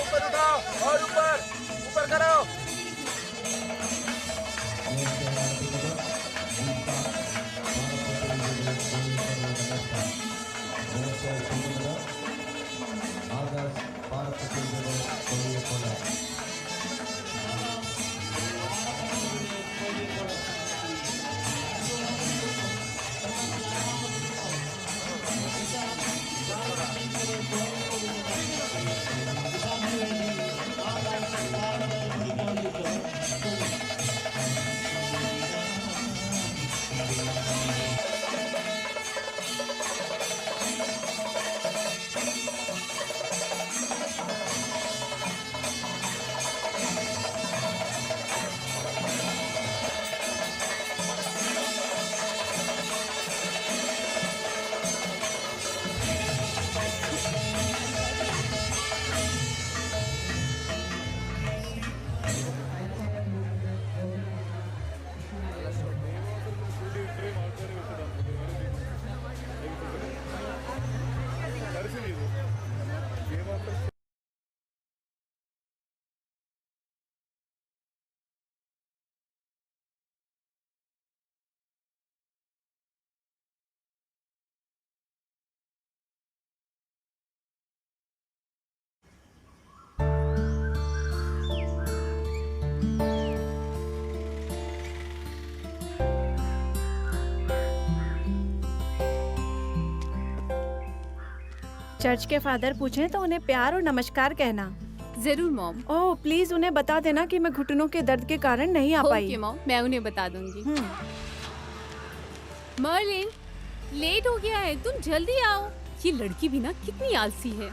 ऊपर उठाओ और ऊपर ऊपर करो। चर्च के फादर पूछें तो उन्हें प्यार और नमस्कार कहना। जरूर मॉम। ओह प्लीज उन्हें बता देना कि मैं घुटनों के दर्द के कारण नहीं आ पाई। ओके मॉम, मैं उन्हें बता दूंगी। मर्लिन, लेट हो गया है, तुम जल्दी आओ। ये लड़की भी ना कितनी आलसी है।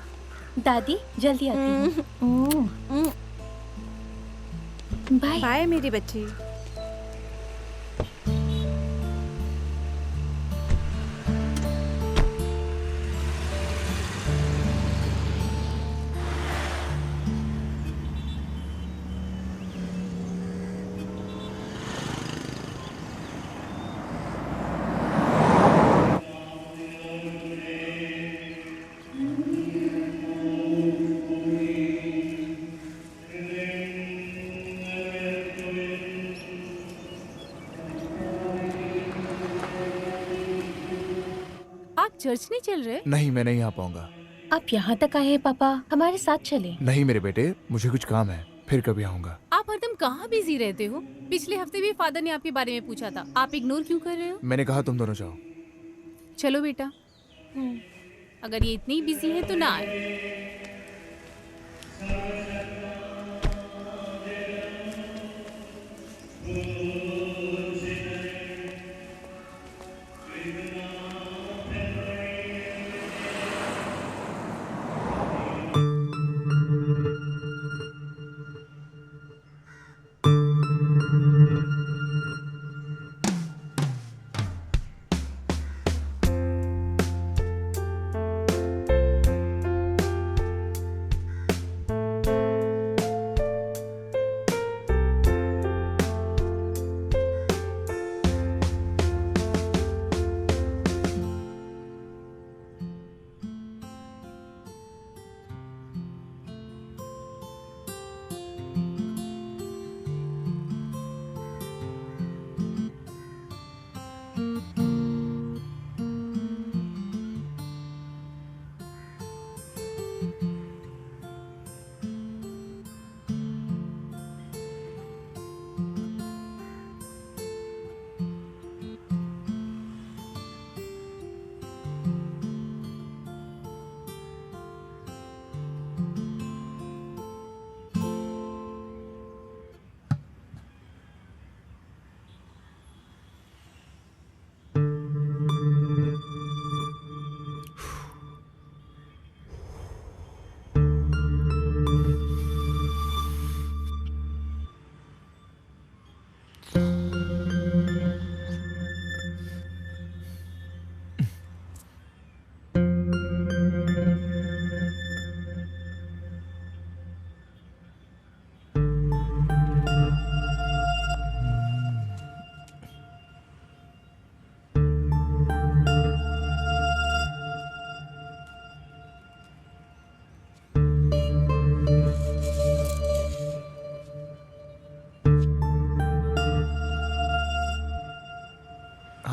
दादी जल्दी आती हूँ। बाय बाय मेरी बच्ची। आप चर्च नहीं चल रहे? नहीं, मैं नहीं आ पाऊंगा। आप यहाँ तक आए हैं पापा, हमारे साथ चले। नहीं मेरे बेटे, मुझे कुछ काम है, फिर कभी आऊंगा। आप हरदम कहाँ बिजी रहते हो? पिछले हफ्ते भी फादर ने आपके बारे में पूछा था, आप इग्नोर क्यों कर रहे हो? मैंने कहा तुम दोनों जाओ। चलो बेटा, अगर ये इतनी बिजी है तो ना आए।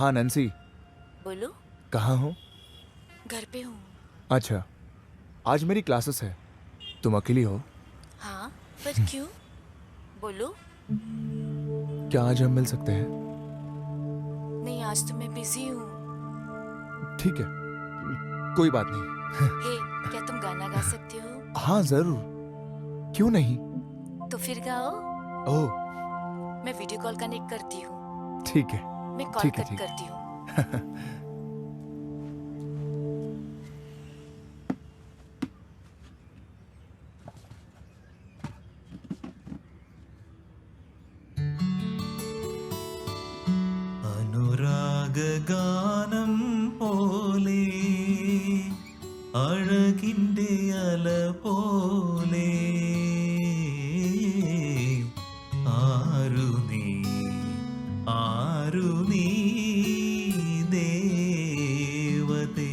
हाँ नैन्सी, बोलो। कहाँ हो? घर पे हूँ। अच्छा, आज मेरी क्लासेस है, तुम अकेली हो? हाँ, पर क्यों? बोलो। क्या आज हम मिल सकते हैं? नहीं, आज तो मैं बिजी हूँ। ठीक है, कोई बात नहीं। हे, क्या तुम गाना गा सकते हो? हाँ जरूर, क्यों नहीं? तो फिर गाओ। ओह मैं वीडियो कॉल कनेक्ट करती हूँ। ठीक है। मैं कॉल ठीक है, कट ठीक है। करती हूँ। അനുരാഗഗാനം പോലെ അഴകിൻ്റെ അല പോലെ ആരു നീ ദേവതേ.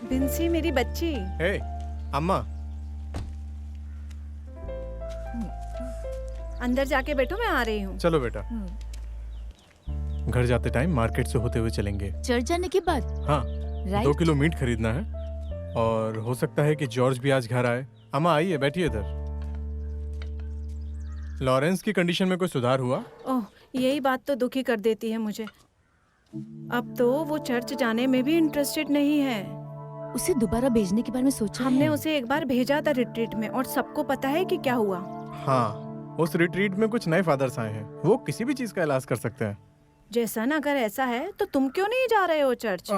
बिंसी मेरी बच्ची, हे अम्मा, अंदर जाके बैठो, मैं आ रही हूँ। चलो बेटा। घर जाते टाइम मार्केट से होते हुए चलेंगे। चर्च जाने के बाद? हाँ, राइट। 2 किलो मीट खरीदना है और हो सकता है कि जॉर्ज भी आज घर आए। अम्मा आइए, बैठिए इधर। लॉरेंस की कंडीशन में कोई सुधार हुआ? ओह, यही बात तो दुखी कर देती है मुझे। अब तो वो चर्च जाने में भी इंटरेस्टेड नहीं है। उसे दोबारा भेजने के बारे में सोचा हमने है? उसे एक बार भेजा था रिट्रीट में और सबको पता है कि क्या हुआ। हाँ, उस रिट्रीट में कुछ नए फादर्स आए हैं, वो किसी भी चीज का इलाज कर सकते हैं। जैसन, अगर ऐसा है तो तुम क्यों नहीं जा रहे हो चर्च?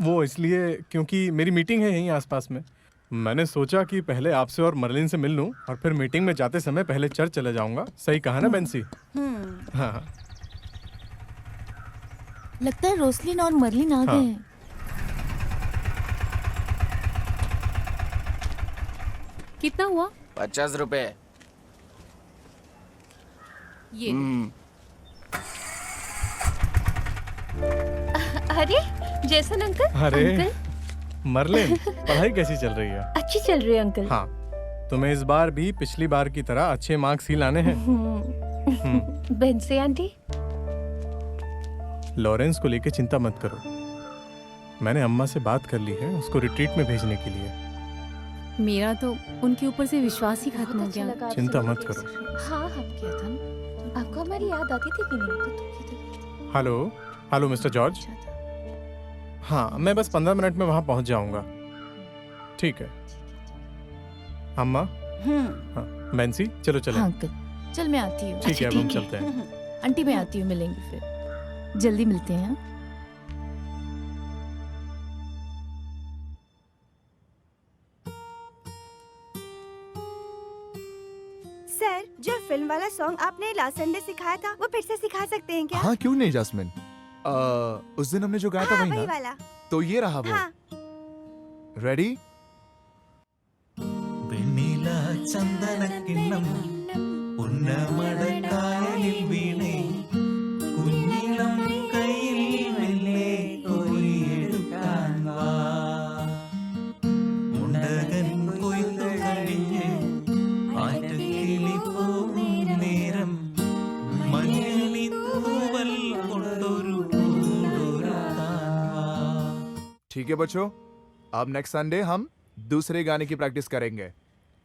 वो इसलिए क्योंकि मेरी मीटिंग है यहीं आसपास में। मैंने सोचा कि पहले आपसे और मर्लिन से मिल लूं और फिर मीटिंग में जाते समय पहले चर्च चले जाऊंगा। सही कहा ना बेंसी? हाँ। लगता है रोसलिन और मर्लिन आ गए हैं। कितना हुआ? 50 रुपए। ये अरे जैसन अंकल। अरे अंकल मर्लिन, पढ़ाई कैसी चल रही है? अच्छी चल रही है अंकल। हाँ, तुम्हें इस बार भी पिछली बार की तरह अच्छे मार्क्स ही लाने हैं। बेंसी आंटी, लॉरेंस को लेके चिंता मत करो, मैंने अम्मा से बात कर ली है उसको रिट्रीट में भेजने के लिए। मेरा तो उनके ऊपर से विश्वास ही खत्म हो गया। लगा चिंता आपसे मत मिलके। करो। हाँ, हम किया था ना। आपको हमारी याद आती थी कि नहीं? तो हेलो हेलो मिस्टर जॉर्ज। हाँ, मैं बस 15 मिनट में वहाँ पहुँच जाऊँगा। ठीक है अम्मा। हाँ, बेंसी चलो चलें। हाँ अंकल, चल मैं आती हूँ। ठीक है, अब हम चलते हैं। आंटी मैं आती हूँ, मिलेंगे फिर। जल्दी मिलते हैं। सर, जो फिल्म वाला सॉन्ग आपने लास्ट संडे सिखाया था, वो फिर से सिखा सकते हैं क्या? हाँ क्यों नहीं जास्मिन, उस दिन हमने जो गाया था हाँ, वही वही ना? वाला। तो ये रहा वो। हाँ। रेडी? വെണ്ണില ചന്ദനക്കിണ്ണം ഉന്നമടക്കായലിൽ വീണേ കുഞ്ഞിളം കയ്യിൽ മെല്ലെ കോരിയെടുക്കാൻ വാ മുണ്ടകൻ കൊയ്ത്തു കഴിഞ്ഞ് ആറ്റക്കിളി പോകും നേരം മഞ്ഞളി തൂവൽ കൊണ്ടൊരു കൂടൊരുക്കാൻ വാ. ठीक है बच्चों, अब नेक्स्ट संडे हम दूसरे गाने की प्रैक्टिस करेंगे।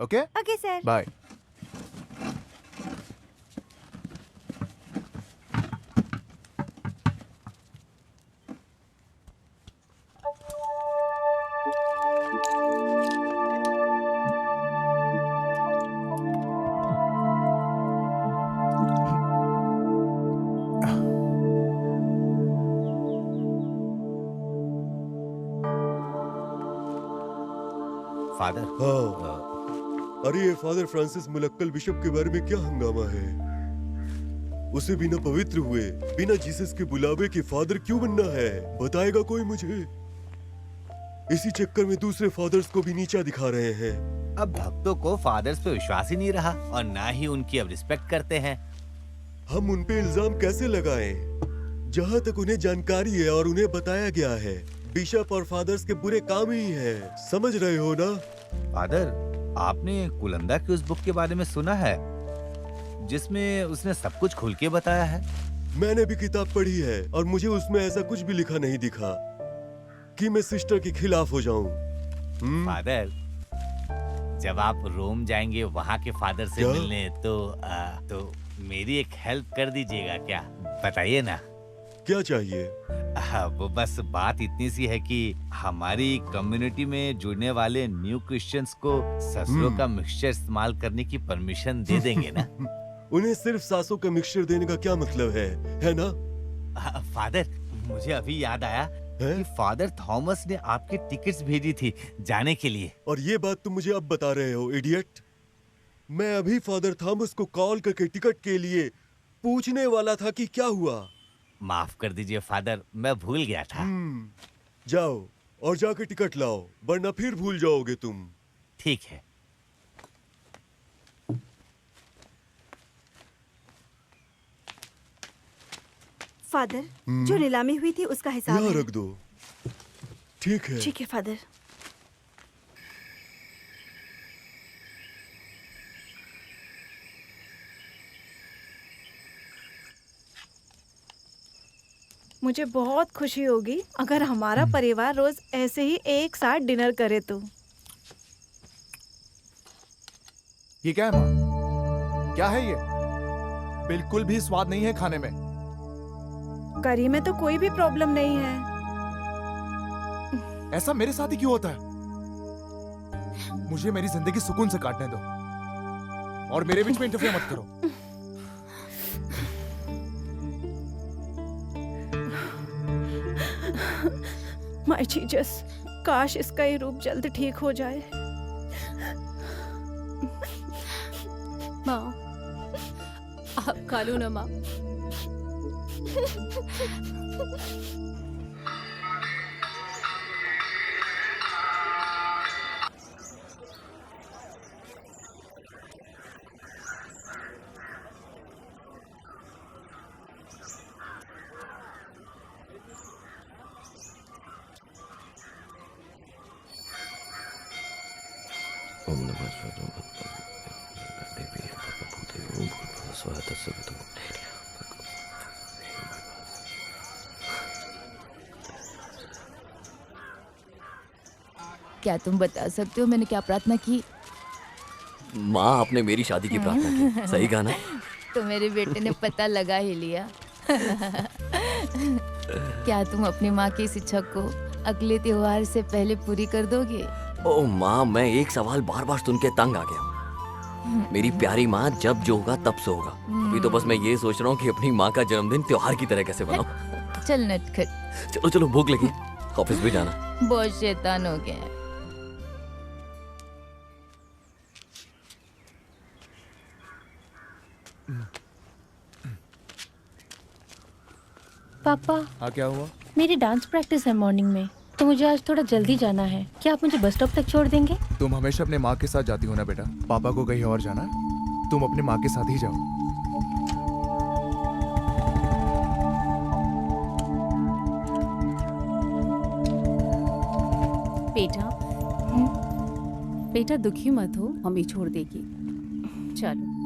Okay okay sir. Bye. Father. हाँ, अरे ये फादर फ्रांसिस मुलक्कल बिशप के बारे में क्या हंगामा है? उसे बिना पवित्र हुए, बिना जीसस के बुलावे के फादर क्यों बनना है? बताएगा कोई मुझे? इसी चक्कर में दूसरे फादर्स को भी नीचा दिखा रहे हैं। अब भक्तों को फादर्स पे विश्वास ही नहीं रहा और ना ही उनकी अब रिस्पेक्ट करते हैं। हम उन पे इल्जाम कैसे लगाएं? जहाँ तक उन्हें जानकारी है और उन्हें बताया गया है, बिशप और फादर्स के बुरे काम ही हैं, समझ रहे हो ना? फादर, आपने कुलंदा की उस बुक के बारे में सुना है जिसमें उसने सब कुछ खुल के बताया है? मैंने भी किताब पढ़ी है और मुझे उसमें ऐसा कुछ भी लिखा नहीं दिखा कि मैं सिस्टर के खिलाफ हो जाऊं। फादर, जब आप रोम जाएंगे वहाँ के फादर से क्या? मिलने तो मेरी एक हेल्प कर दीजिएगा क्या? बताइए ना। क्या चाहिए? वो बस बात इतनी सी है कि हमारी कम्युनिटी में जुड़ने वाले न्यू क्रिश्चियंस को ससुरों का मिक्सचर इस्तेमाल करने की परमिशन दे देंगे ना? उन्हें सिर्फ सासों का मिक्सचर देने का क्या मतलब है ना? फादर, मुझे अभी याद आया है? कि फादर थॉमस ने आपकी टिकट्स भेजी थी जाने के लिए। और ये बात तुम मुझे अब बता रहे हो, इडियट? मैं अभी फादर थॉमस को कॉल करके टिकट के लिए पूछने वाला था कि क्या हुआ। माफ कर दीजिए फादर, मैं भूल गया था। जाओ और जाके टिकट लाओ, वरना फिर भूल जाओगे तुम। ठीक है। फादर, जो नीलामी हुई थी उसका हिसाब यहाँ है। रख दो। ठीक है। ठीक है फादर। मुझे बहुत खुशी होगी अगर हमारा परिवार रोज ऐसे ही एक साथ डिनर करे तो। ये क्या है माँ? क्या है ये? बिल्कुल भी स्वाद नहीं है खाने में। करी में तो कोई भी प्रॉब्लम नहीं है। ऐसा मेरे साथ ही क्यों होता है? मुझे मेरी जिंदगी सुकून से काटने दो और मेरे बीच में इंटरफेयर मत करो। माय जीसस, काश इसका ये रूप जल्द ठीक हो जाए। माँ, आप खा लो ना माँ। क्या तुम बता सकते हो मैंने क्या प्रार्थना की? माँ, आपने मेरी शादी की प्रार्थना की, सही कहा ना? तो मेरे बेटे ने पता लगा ही लिया। क्या तुम अपनी माँ की इस इच्छा को अगले त्योहार से पहले पूरी कर दोगे? ओ माँ, मैं एक सवाल बार बार सुन के तंग आ गया। मेरी प्यारी माँ, जब जो होगा तब से होगा। अभी तो बस मैं ये सोच रहा हूँ कि अपनी माँ का जन्मदिन त्योहार की तरह कैसे बनाऊं। चल नटखट। चलो चलो, भूख लगी, ऑफिस भी जाना। बहुत शैतान हो गया है। पापा, हाँ, क्या हुआ? मेरी डांस प्रैक्टिस है मॉर्निंग में, तो मुझे आज थोड़ा जल्दी जाना है। क्या आप मुझे बस स्टॉप तक छोड़ देंगे? तुम हमेशा अपने माँ के साथ जाती हो ना बेटा। पापा को कहीं और जाना है, तुम अपने माँ के साथ ही जाओ। बेटा, बेटा दुखी मत हो, मम्मी छोड़ देगी। चलो।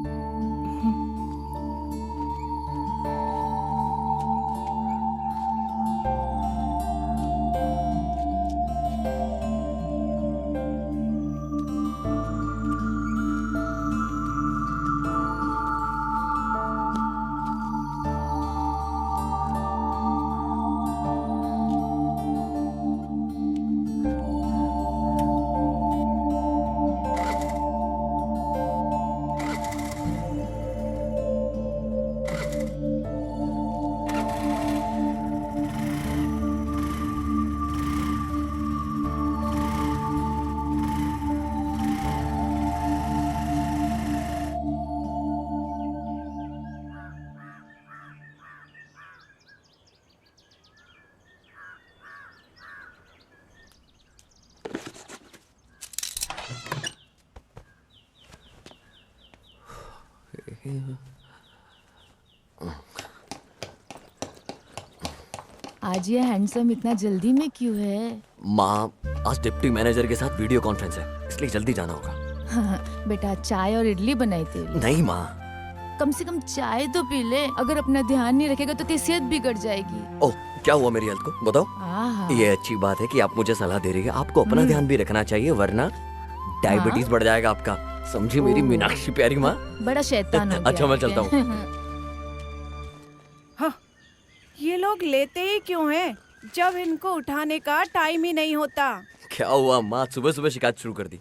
आज ये हैंडसम इतना जल्दी में क्यों है? माँ, आज डिप्टी मैनेजर के साथ वीडियो कॉन्फ्रेंस है, इसलिए जल्दी जाना होगा। बेटा चाय और इडली बनाई थी। नहीं माँ। कम से कम चाय तो पी ले। अगर अपना ध्यान नहीं रखेगा तो तेरी सेहत बिगड़ जाएगी। ओह, क्या हुआ मेरी हेल्थ को बताओ। आहा। ये अच्छी बात है कि आप मुझे सलाह दे रही है। आपको अपना ध्यान भी रखना चाहिए, वरना डायबिटीज बढ़ जाएगा आपका। समझी मेरी मीनाक्षी प्यारी माँ। बड़ा शैतान हो गया। अच्छा मैं चलता हूँ। हाँ, ये लोग लेते ही क्यों हैं जब इनको उठाने का टाइम ही नहीं होता। क्या हुआ माँ, सुबह सुबह शिकायत शुरू कर दी।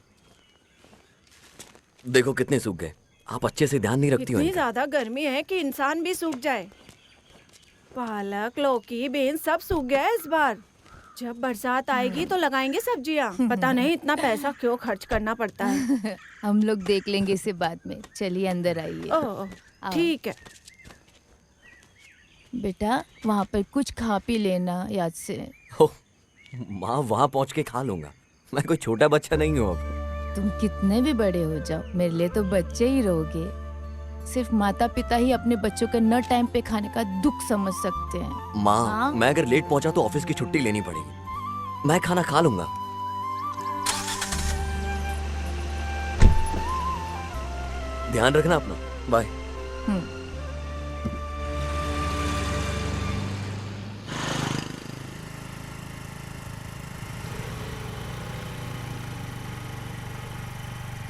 देखो कितने सूख गए। आप अच्छे से ध्यान नहीं रखती हो इतनी इनका। ज्यादा गर्मी है कि इंसान भी सूख जाए। पालक, लौकी, बेन सब सूख गया है इस बार। जब बरसात आएगी तो लगाएंगे सब्जियां। पता नहीं इतना पैसा क्यों खर्च करना पड़ता है। हम लोग देख लेंगे इसे बाद में। चलिए अंदर आइए। ओह, ठीक है। बेटा वहाँ पर कुछ खा पी लेना याद से। हो, माँ वहाँ पहुँच के खा लूंगा। मैं कोई छोटा बच्चा नहीं हूँ अब। तुम कितने भी बड़े हो जाओ, मेरे लिए तो बच्चे ही रहोगे। सिर्फ माता पिता ही अपने बच्चों के न टाइम पे खाने का दुख समझ सकते हैं। माँ, मैं अगर लेट पहुँचा तो ऑफिस की छुट्टी लेनी पड़ेगी। मैं खाना खा लूंगा। ध्यान रखना अपना। Bye.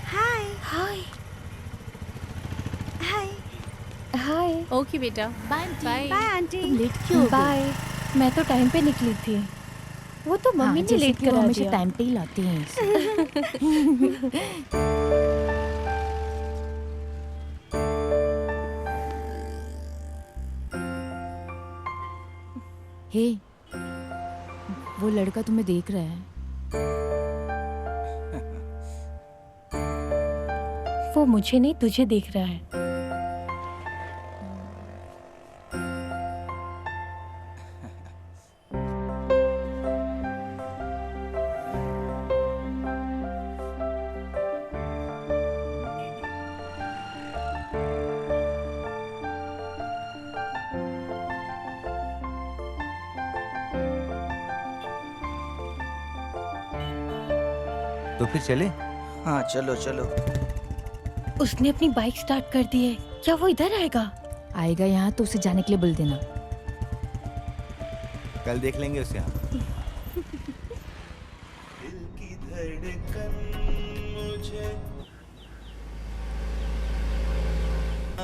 Hi hi hi hi. Okay बेटा, बाय बाय। Bye aunty. तुम लेट क्यों हो गई? बाय। मैं तो टाइम पे निकली थी। वो तो मम्मी ने लेट करा हमेशा दिया। टाइम पे ही लाती हैं। हे, वो लड़का तुम्हें देख रहा है। वो मुझे नहीं तुझे देख रहा है। तो फिर चले। हाँ चलो चलो। उसने अपनी बाइक स्टार्ट कर दी है। क्या वो इधर आएगा? आएगा यहाँ तो उसे जाने के लिए बोल देना। कल देख लेंगे उसे हम। दिल की धड़कन मुझे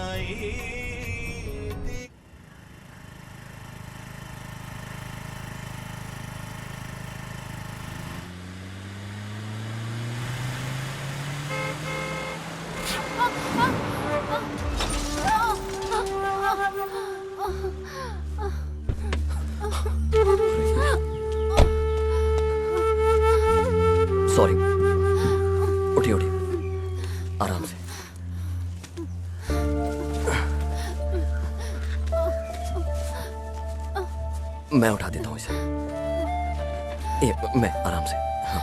आई दी। सॉरी। उठिए उठिए, आराम से। मैं उठा देता हूँ इसे। मैं आराम से। हाँ।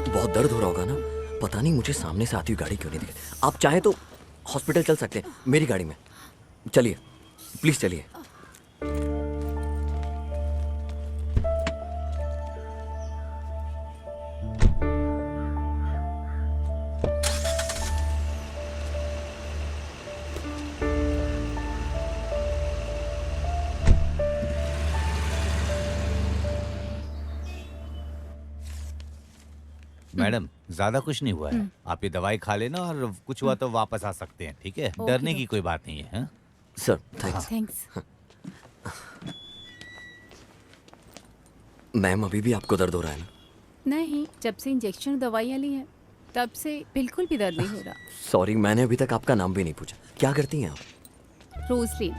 बहुत दर्द हो रहा होगा ना। पता नहीं मुझे सामने से आती हुई गाड़ी क्यों नहीं दिखी। आप चाहें तो हॉस्पिटल चल सकते हैं मेरी गाड़ी में। चलिए प्लीज चलिए। मैडम ज्यादा कुछ नहीं हुआ है। आप ये दवाई खा लेना और कुछ हुआ तो वापस आ सकते हैं, ठीक है? डरने की कोई बात नहीं है। हाँ? Sir thanks. थैंक्स। मैम अभी भी आपको दर्द हो रहा है ना? नहीं, जब से इंजेक्शन दवाइयाँ ली हैं तब से बिल्कुल भी दर्द नहीं हो रहा। सॉरी, मैंने अभी तक आपका नाम भी नहीं पूछा। क्या करती हैं आप? रोजलिन,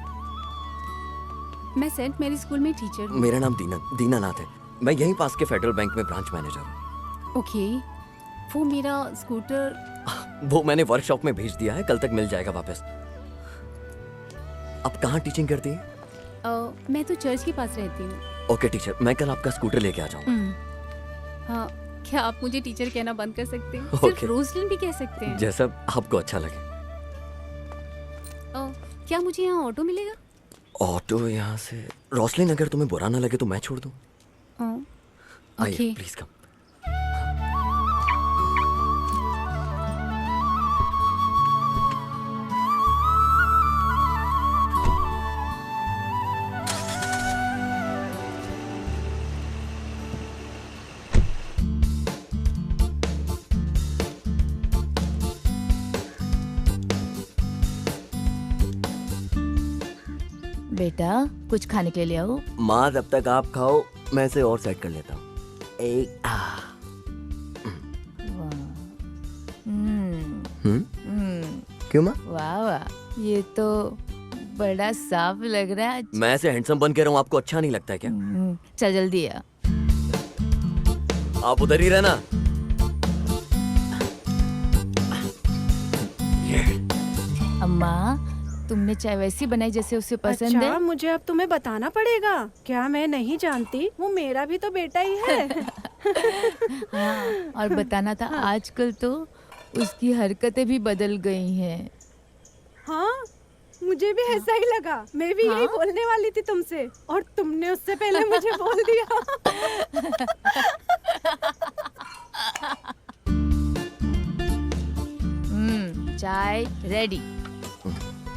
मैं सेंट मैरी स्कूल में टीचर हूँ। मेरा नाम दीनानाथ है। मैं यहीं पास के फेडरल बैंक में ब्रांच मैनेजर हूँ। ओके, वो मेरा स्कूटर वो मैंने वर्कशॉप में भेज दिया है, कल तक मिल जाएगा वापस। आप कहाँ टीचिंग करती हैं? मैं तो चर्च के पास रहती हूँ। ओके टीचर, मैं कल आपका स्कूटर लेके आ जाऊँगा। हाँ, क्या आप मुझे टीचर कहना बंद कर सकते हैं? Okay. सिर्फ रोजलिन भी कह सकते हैं। जैसा आपको अच्छा लगे। क्या मुझे यहाँ ऑटो मिलेगा? ऑटो यहाँ से? रोसलिन, अगर तुम्हें बुरा ना लगे तो मैं छोड़ दूँ। आइए ओके। Please come. बेटा कुछ खाने के लिए आओ। माँ जब तक आप खाओ मैं इसे और सेट कर लेता हूँ। एक क्यों माँ? वाह वाह, ये तो बड़ा साफ लग रहा है। मैं ऐसे हैंडसम बन के रहा हूँ, आपको अच्छा नहीं लगता है क्या? चल जल्दी आ। आप उधर ही रहना। अम्मा तुमने चाय वैसी बनाई जैसे उसे पसंद अच्छा, है। मुझे अब तुम्हें बताना पड़ेगा। क्या मैं नहीं जानती? वो मेरा भी तो बेटा ही है। हाँ, और बताना था आजकल तो उसकी हरकतें भी बदल गई हैं। हाँ, मुझे भी ऐसा ही लगा। मैं भी यही बोलने वाली थी तुमसे, और तुमने उससे पहले मुझे बोल दिया। चाय रेडी।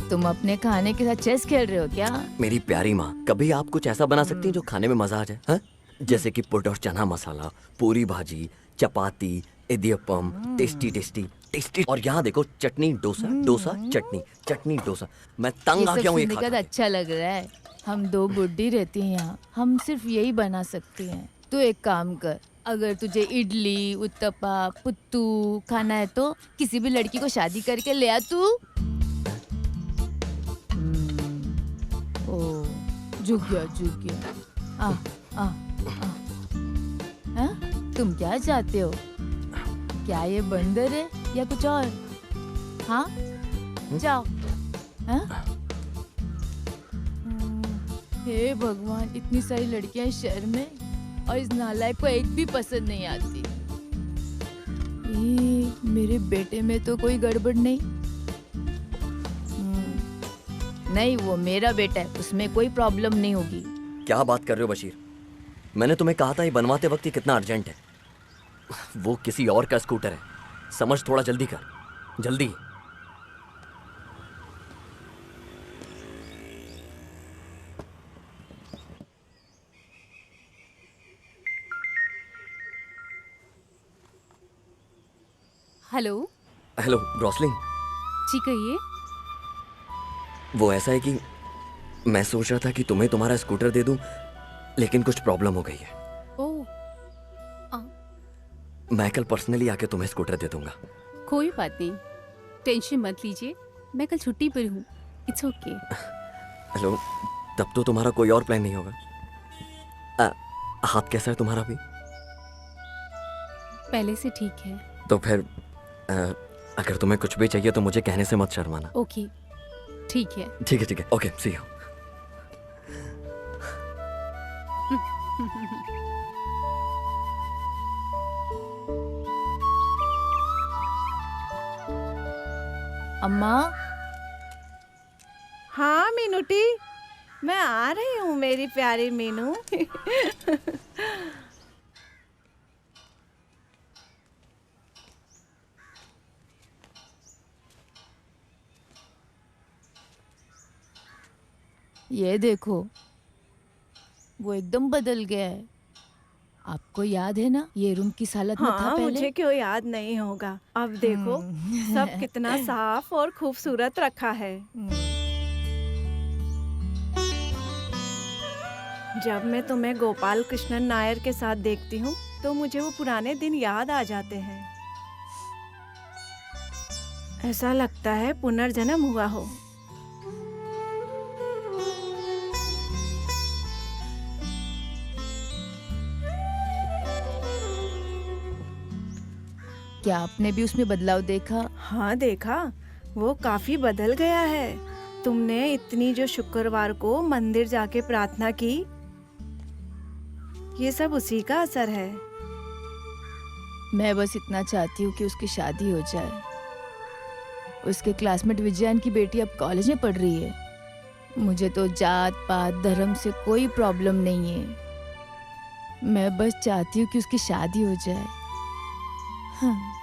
तुम अपने खाने के साथ चेस खेल रहे हो क्या? मेरी प्यारी माँ, कभी आप कुछ ऐसा बना सकती हैं जो खाने में मजा आ जाए? हाँ? जैसे कि पुट और चना मसाला, पूरी भाजी, चपाती, इडियप्पम, टेस्टी टेस्टी टेस्टी। और यहाँ देखो, चटनी डोसा, डोसा चटनी, चटनी डोसा। मैं तंग आ गया हूँ ये सुनने खा का खा तो अच्छा लग रहा है। हम दो बुड्ढी रहती हैं यहाँ, हम सिर्फ यही बना सकती हैं। तू एक काम कर, अगर तुझे इडली, उत्तपा, पुत्तू खाना है तो किसी भी लड़की को शादी करके ले आ तू। ओ, झुक गया। आ, हाँ? तुम क्या चाहते हो? क्या ये बंदर है या कुछ और? हाँ, जाओ। हाँ? हे भगवान, इतनी सारी लड़कियां इस शहर में और इस नालायक को एक भी पसंद नहीं आती। मेरे बेटे में तो कोई गड़बड़ नहीं। नहीं, वो मेरा बेटा है, उसमें कोई प्रॉब्लम नहीं होगी। क्या बात कर रहे हो बशीर? मैंने तुम्हें कहा था ये बनवाते वक्त ये कितना अर्जेंट है। वो किसी और का स्कूटर है, समझ थोड़ा जल्दी कर, जल्दी। हेलो। हेलो रोसलिन, जी कहिए। वो ऐसा है कि मैं सोच रहा था कि तुम्हें तुम्हारा स्कूटर दे दूं, लेकिन कुछ प्रॉब्लम हो गई है। ओह, मैं कल पर्सनली आके तुम्हें स्कूटर दे दूंगा। कोई बात नहीं, टेंशन मत लीजिए, मैं कल छुट्टी पर हूँ। It's okay. हेलो, तब तो तुम्हारा कोई और प्लान नहीं होगा। हाथ कैसा है तुम्हारा भी? पहले से ठीक है। तो फिर अगर तुम्हें कुछ भी चाहिए तो मुझे कहने से मत शर्माना। ओके, ठीक है। ठीक है, ओके, सी यू। अम्मा। हाँ मीनूटी, मैं आ रही हूँ मेरी प्यारी मीनू। ये देखो, वो एकदम बदल गया है। आपको याद है ना ये रूम किस हालत में था हाँ, पहले? मुझे क्यों याद नहीं होगा। अब देखो सब कितना साफ और खूबसूरत रखा है। जब मैं तुम्हें गोपाल कृष्णन नायर के साथ देखती हूँ तो मुझे वो पुराने दिन याद आ जाते हैं। ऐसा लगता है पुनर्जन्म हुआ हो। क्या आपने भी उसमें बदलाव देखा? हाँ देखा, वो काफी बदल गया है। तुमने इतनी जो शुक्रवार को मंदिर जाके प्रार्थना की, ये सब उसी का असर है। मैं बस इतना चाहती हूँ कि उसकी शादी हो जाए। उसके क्लासमेट विजयान की बेटी अब कॉलेज में पढ़ रही है। मुझे तो जात पात धर्म से कोई प्रॉब्लम नहीं है। मैं बस चाहती हूँ कि उसकी शादी हो जाए। हाँ,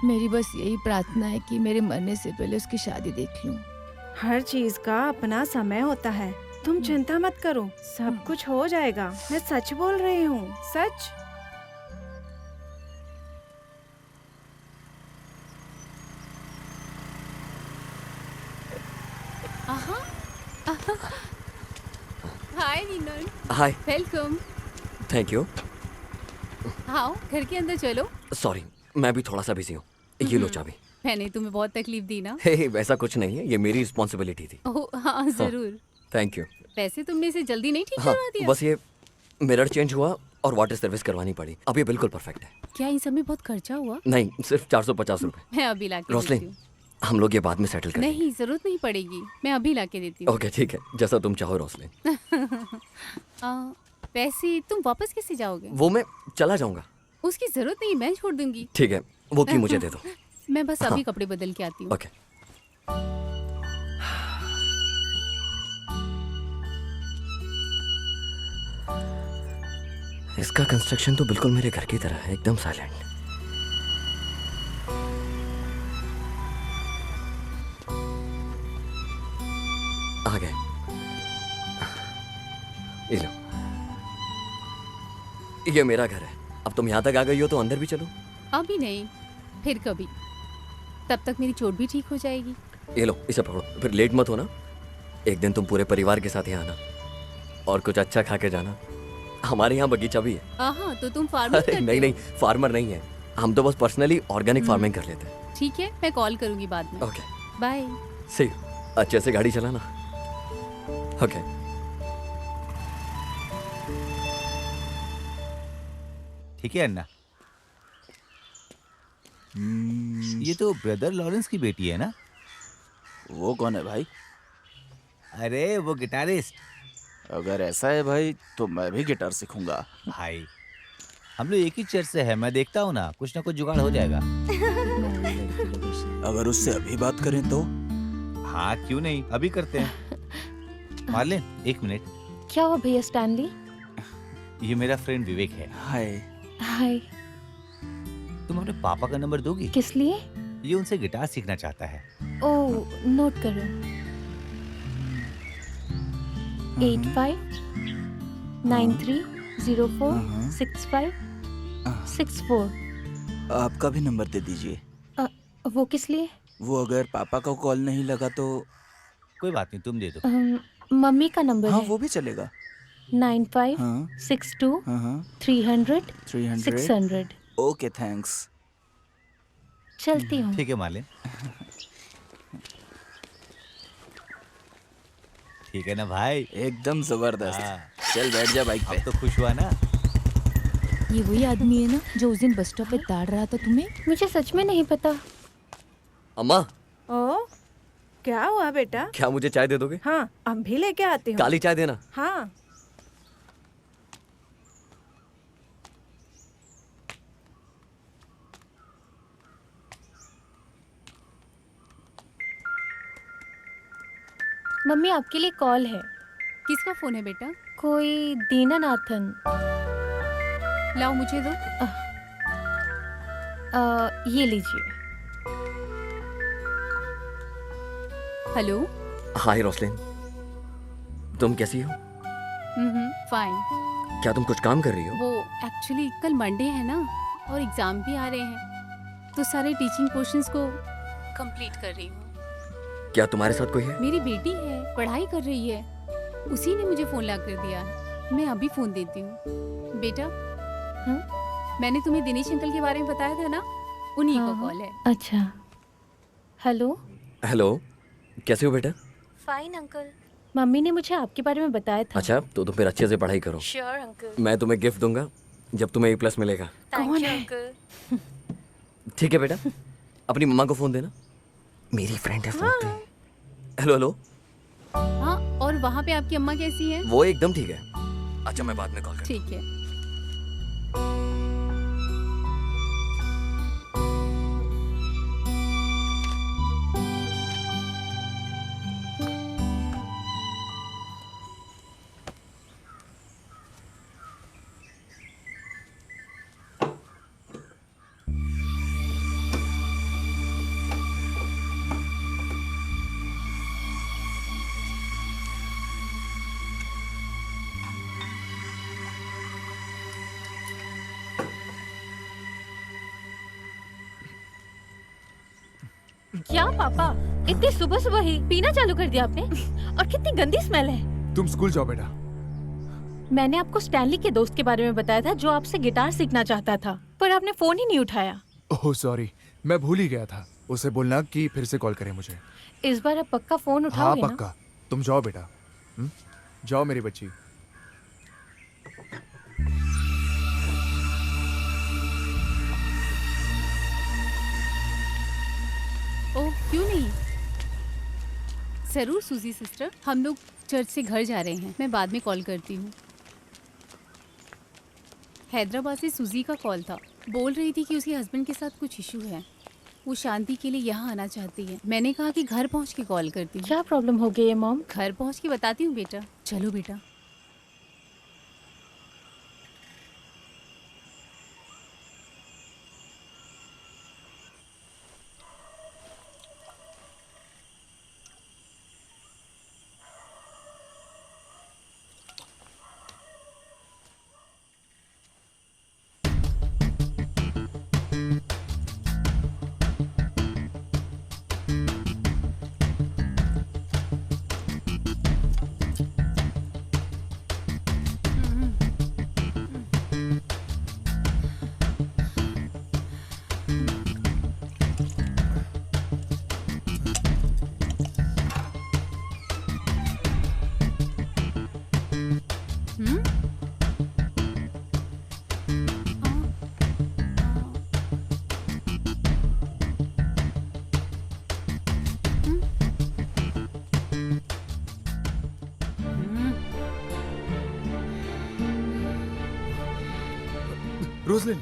मेरी बस यही प्रार्थना है कि मेरे मरने से पहले उसकी शादी देख लूँ। हर चीज का अपना समय होता है, तुम चिंता मत करो, सब कुछ हो जाएगा। मैं सच बोल रही हूँ, सच। हाय नीनन, हाय, वेलकम। Thank you. आओ घर के अंदर चलो। सॉरी, मैं भी थोड़ा सा बिजी हूँ। ये लो चाबी। मैंने तुम्हें बहुत तकलीफ दी ना? हे, वैसा कुछ नहीं है, ये मेरी रिस्पॉन्सिबिलिटी थी। ओह हाँ जरूर। Thank you. वैसे तुमने इसे जल्दी नहीं ठीक हाँ, करवा दिया? बस ये मिरर चेंज हुआ और वाटर सर्विस करवानी पड़ी। अब ये बिल्कुल परफेक्ट है। क्या इन सब में बहुत खर्चा हुआ? नहीं, सिर्फ 450 रुपए। मैं अभी लाके देती रोसलिन, हूँ। हम लोग ये बाद में सेटल करेंगे। नहीं, जरूरत नहीं पड़ेगी, मैं अभी लाके देती हूँ। ओके ठीक है, जैसा तुम चाहो रोसलिन। वैसे तुम वापस कैसे जाओगे? वो मैं चला जाऊंगा। उसकी जरूरत नहीं, मैं छोड़ दूंगी। ठीक है, वो की मुझे दे दो। मैं बस अभी हाँ। कपड़े बदल के आती हूँ। ओके। इसका कंस्ट्रक्शन तो बिल्कुल मेरे घर की तरह है, एकदम साइलेंट। आ गए। ये लो, ये मेरा घर है। अब तुम यहाँ तक आ गई हो तो अंदर भी चलो। अभी नहीं, फिर कभी। तब तक मेरी चोट भी ठीक हो जाएगी। ये लो, इसे पकड़ो, फिर लेट मत होना। एक दिन तुम पूरे परिवार के साथ यहाँ आना और कुछ अच्छा खा के जाना। हमारे यहाँ बगीचा भी है। हाँ, तो तुम फार्मिंग अरे करते नहीं हो? नहीं, फार्मर नहीं है, हम तो बस पर्सनली ऑर्गेनिक फार्मिंग कर लेते हैं। ठीक है, मैं कॉल करूंगी बाद में। Okay, bye. See you. अच्छे से गाड़ी चलाना। ओके। ठीक है अन्ना। ये तो ब्रदर लॉरेंस की बेटी है ना? वो कौन है भाई? अरे वो गिटारिस्ट। अगर ऐसा है भाई तो मैं भी गिटार सीखूंगा। भाई हम लोग एक ही चर्च से है, मैं देखता हूँ ना कुछ जुगाड़ हो जाएगा। अगर उससे अभी बात करें तो? हाँ क्यों नहीं, अभी करते हैं। मार्लिन एक मिनट। क्या हुआ भैया स्टैनली? ये मेरा फ्रेंड विवेक है। हाय। हाय। तुम अपने पापा का नंबर दोगी? किस लिए? ये उनसे गिटार सीखना चाहता है। ओह, नोट करो। 8593046564। आपका भी नंबर दे दीजिए। वो किस लिए? वो अगर पापा को कॉल नहीं लगा तो? कोई बात नहीं, तुम दे दो। मम्मी का नंबर हाँ है। वो भी चलेगा। 9562300600। Okay thanks. चलती हूँ। ठीक है मार्लिन। ठीक है ना भाई? एकदम जबरदस्त। हाँ। चल बैठ जा बाइक पे। अब तो खुश हुआ ना? ये वही आदमी है ना जो उस दिन बस स्टॉप पे ताड़ रहा था तुम्हें? मुझे सच में नहीं पता। अम्मा, ओ, क्या हुआ बेटा? क्या मुझे चाय दे दोगे? हाँ, अब भी लेके आती हूँ। काली चाय देना। हाँ। मम्मी आपके लिए कॉल है। किसका फोन है बेटा? कोई दीनानाथन। लाओ मुझे दो। ये लीजिए। हेलो। हाय रोसलिन, तुम कैसी हो? फाइन। क्या तुम कुछ काम कर रही हो? वो एक्चुअली कल मंडे है ना और एग्जाम भी आ रहे हैं, तो सारे टीचिंग पोर्शंस को कंप्लीट कर रही हूँ। क्या तुम्हारे साथ कोई है? मेरी बेटी है, पढ़ाई कर रही है, उसी ने मुझे फोन ला कर दिया है। मैं अभी फोन देती हूँ। बेटा, मैंने तुम्हें दिनेश अंकल के बारे में बताया था ना, उन्हीं का कॉल है। अच्छा। हेलो। हेलो, कैसे हो बेटा? Fine uncle. मम्मी ने मुझे आपके बारे में बताया था। अच्छा, तो तुम फिर अच्छे से पढ़ाई करो। Sure uncle. मैं तुम्हें गिफ्ट दूंगा जब तुम्हें A+ मिलेगा। कौन है अंकल? ठीक है बेटा, अपनी मम्मा को फोन देना, मेरी फ्रेंड है फोन पे। Hello hello. हाँ, और वहाँ पे आपकी अम्मा कैसी है? वो एकदम ठीक है। अच्छा, मैं बाद में कॉल करता ठीक है। क्या पापा, इतनी सुबह सुबह ही पीना चालू कर दिया आपने? और कितनी गंदी स्मेल है। तुम स्कूल जाओ बेटा। मैंने आपको स्टैनली के दोस्त के बारे में बताया था जो आपसे गिटार सीखना चाहता था, पर आपने फोन ही नहीं उठाया। ओह सॉरी, मैं भूल ही गया था। उसे बोलना कि फिर से कॉल करे मुझे। इस बार आप पक्का फोन हाँ उठाओगे ना? पक्का। तुम जाओ बेटा। जाओ मेरी बच्ची। ओह क्यों नहीं, जरूर सूजी सिस्टर। हम लोग चर्च से घर जा रहे हैं, मैं बाद में कॉल करती हूँ। हैदराबाद से सूजी का कॉल था, बोल रही थी कि उसके हस्बैंड के साथ कुछ इशू है, वो शांति के लिए यहाँ आना चाहती है। मैंने कहा कि घर पहुँच के कॉल करती हूँ। क्या प्रॉब्लम हो गई है मॉम? घर पहुँच के बताती हूँ बेटा। चलो बेटा। रोजलिन,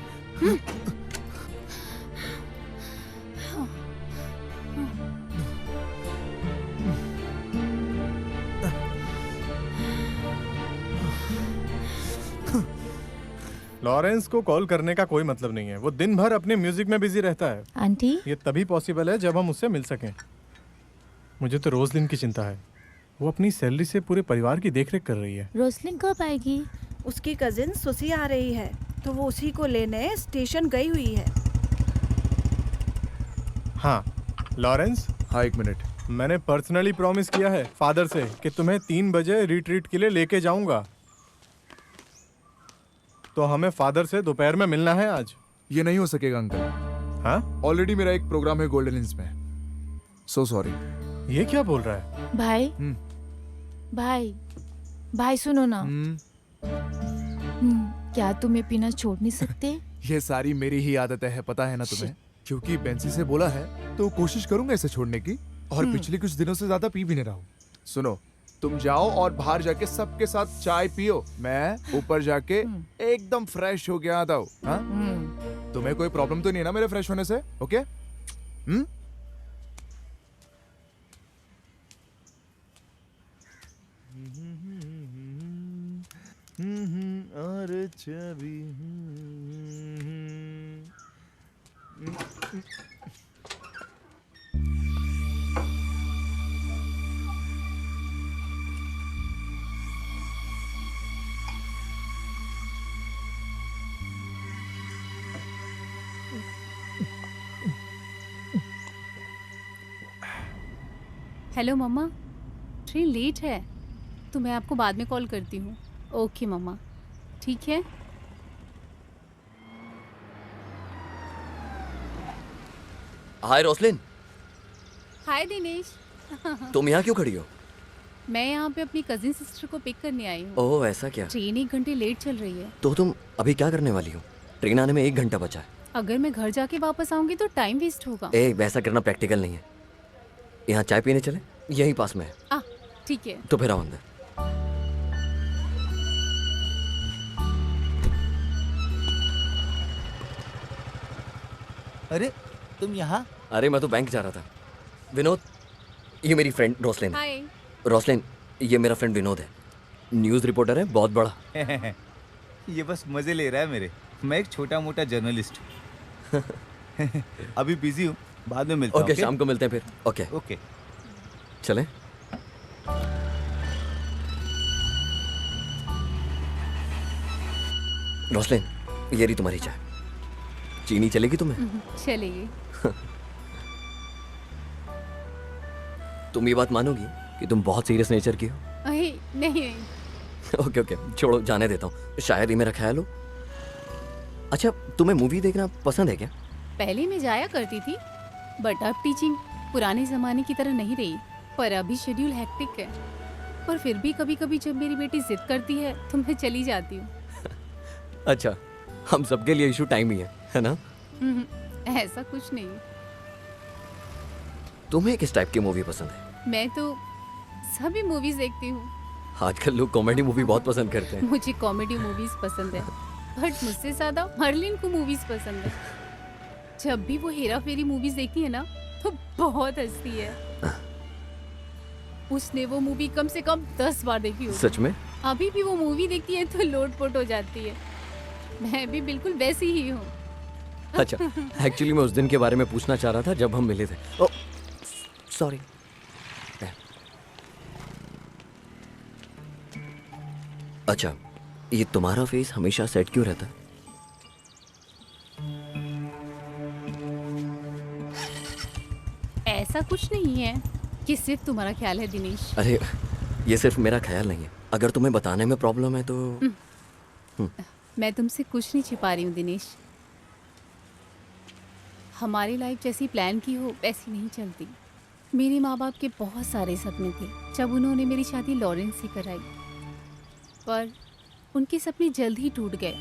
लॉरेंस को कॉल करने का कोई मतलब नहीं है, वो दिन भर अपने म्यूजिक में बिजी रहता है। आंटी, ये तभी पॉसिबल है जब हम उससे मिल सकें। मुझे तो रोजलिन की चिंता है, वो अपनी सैलरी से पूरे परिवार की देखरेख कर रही है। रोसलिन कब आएगी? उसकी कजिन सुसी आ रही है, तो वो उसी को लेने स्टेशन गई हुई है। हाँ लॉरेंस। हाँ एक मिनट। मैंने पर्सनली प्रॉमिस किया है फादर से कि तुम्हें 3 बजे रिट्रीट के लिए लेके जाऊंगा, तो हमें फादर से दोपहर में मिलना है आज। ये नहीं हो सकेगा अंकल। हाँ? ऑलरेडी मेरा एक प्रोग्राम है गोल्डन हिल्स में। So sorry. ये क्या बोल रहा है? भाई भाई भाई सुनो ना। क्या तुम्हें पीना छोड़ नहीं सकते? ये सारी मेरी ही आदत है, पता है ना तुम्हें। क्योंकि बेंसी से बोला है तो कोशिश करूंगा इसे छोड़ने की, और पिछले कुछ दिनों से ज्यादा पी भी नहीं रहा हूँ। सुनो, तुम जाओ और बाहर जाके सबके साथ चाय पियो, मैं ऊपर जाके एकदम फ्रेश हो गया आता हूँ। हाँ? तुम्हें कोई प्रॉब्लम तो नहीं है ना मेरे फ्रेश होने से? ओके? और चाबी। हेलो मम्मा, ट्रेन लेट है तो मैं आपको बाद में कॉल करती हूँ। ओके मम्मा, ठीक है। हाय रोसलिन। हाय दिनेश। तुम यहाँ क्यों खड़ी हो? मैं यहाँ पे अपनी कजिन सिस्टर को पिक करने आई हूँ। ओह ऐसा क्या? ट्रेन 1 घंटे लेट चल रही है। तो तुम अभी क्या करने वाली हो? ट्रेन आने में 1 घंटा बचा है। अगर मैं घर जाके वापस आऊंगी तो टाइम वेस्ट होगा। वैसा करना प्रैक्टिकल नहीं है। यहाँ चाय पीने चले, यहीं पास में है। ठीक है। तो फिर आओ अंदर। अरे तुम यहाँ? अरे मैं तो बैंक जा रहा था। विनोद, ये मेरी फ्रेंड रोसलिन। हाय। रोसलिन, ये मेरा फ्रेंड विनोद है, न्यूज़ रिपोर्टर है बहुत बड़ा। ये बस मजे ले रहा है मेरे। मैं एक छोटा मोटा जर्नलिस्ट हूँ। अभी बिजी हूँ, बाद में मिलते हैं। ओके, शाम को मिलते हैं फिर। ओके ओके चलें। रोसलिन, ये रही तुम्हारी चाय। चीनी चलेगी तुम्हें? चलेगी। तुम ये बात मानोगी कि तुम बहुत सीरियस नेचर की हो? अरे नहीं नहीं। ओके ओके, छोड़ो, जाने देता हूँ, शायद ही मेरा ख्याल हो। अच्छा, तुम्हें मूवी देखना पसंद है क्या? पहले मैं जाया करती थी, बट अब टीचिंग पुराने जमाने की तरह नहीं रही। पर अभी शेड्यूल हेक्टिक है, पर फिर भी कभी कभी जब मेरी बेटी जिद करती है तो मैं चली जाती हूँ। अच्छा, हम सबके लिए इशू टाइम ही है ना? ऐसा कुछ नहीं। तुम्हें किस टाइप की मूवी पसंद है? मैं तो सभी मूवीज देखती हूँ। आजकल लोग कॉमेडी मूवी बहुत पसंद करते हैं। मुझे कॉमेडी मूवीज पसंद है, बट मुझसे ज्यादा मर्लिन को मूवीज पसंद है। जब भी वो हेरा फेरी मूवीज देखती है ना तो बहुत हंसती है। उसने वो मूवी कम से कम 10 बार देखी होगी। सच में? अभी भी वो मूवी देखती है तो लोटपोट हो जाती है। मैं भी बिल्कुल वैसी ही हूँ। अच्छा, एक्चुअली मैं उस दिन के बारे में पूछना चाह रहा था जब हम मिले थे। ओह, सॉरी। अच्छा, ये तुम्हारा फेस हमेशा सेट क्यों रहता है? ऐसा कुछ नहीं है कि सिर्फ तुम्हारा ख्याल है दिनेश। अरे, ये सिर्फ मेरा ख्याल नहीं है। अगर तुम्हें बताने में प्रॉब्लम है तो मैं तुमसे कुछ नहीं छिपा रही हूँ दिनेश। हमारी लाइफ जैसी प्लान की हो वैसी नहीं चलती। मेरे माँ बाप के बहुत सारे सपने थे जब उन्होंने मेरी शादी लॉरेंस से कराई, पर उनके सपने जल्द ही टूट गए।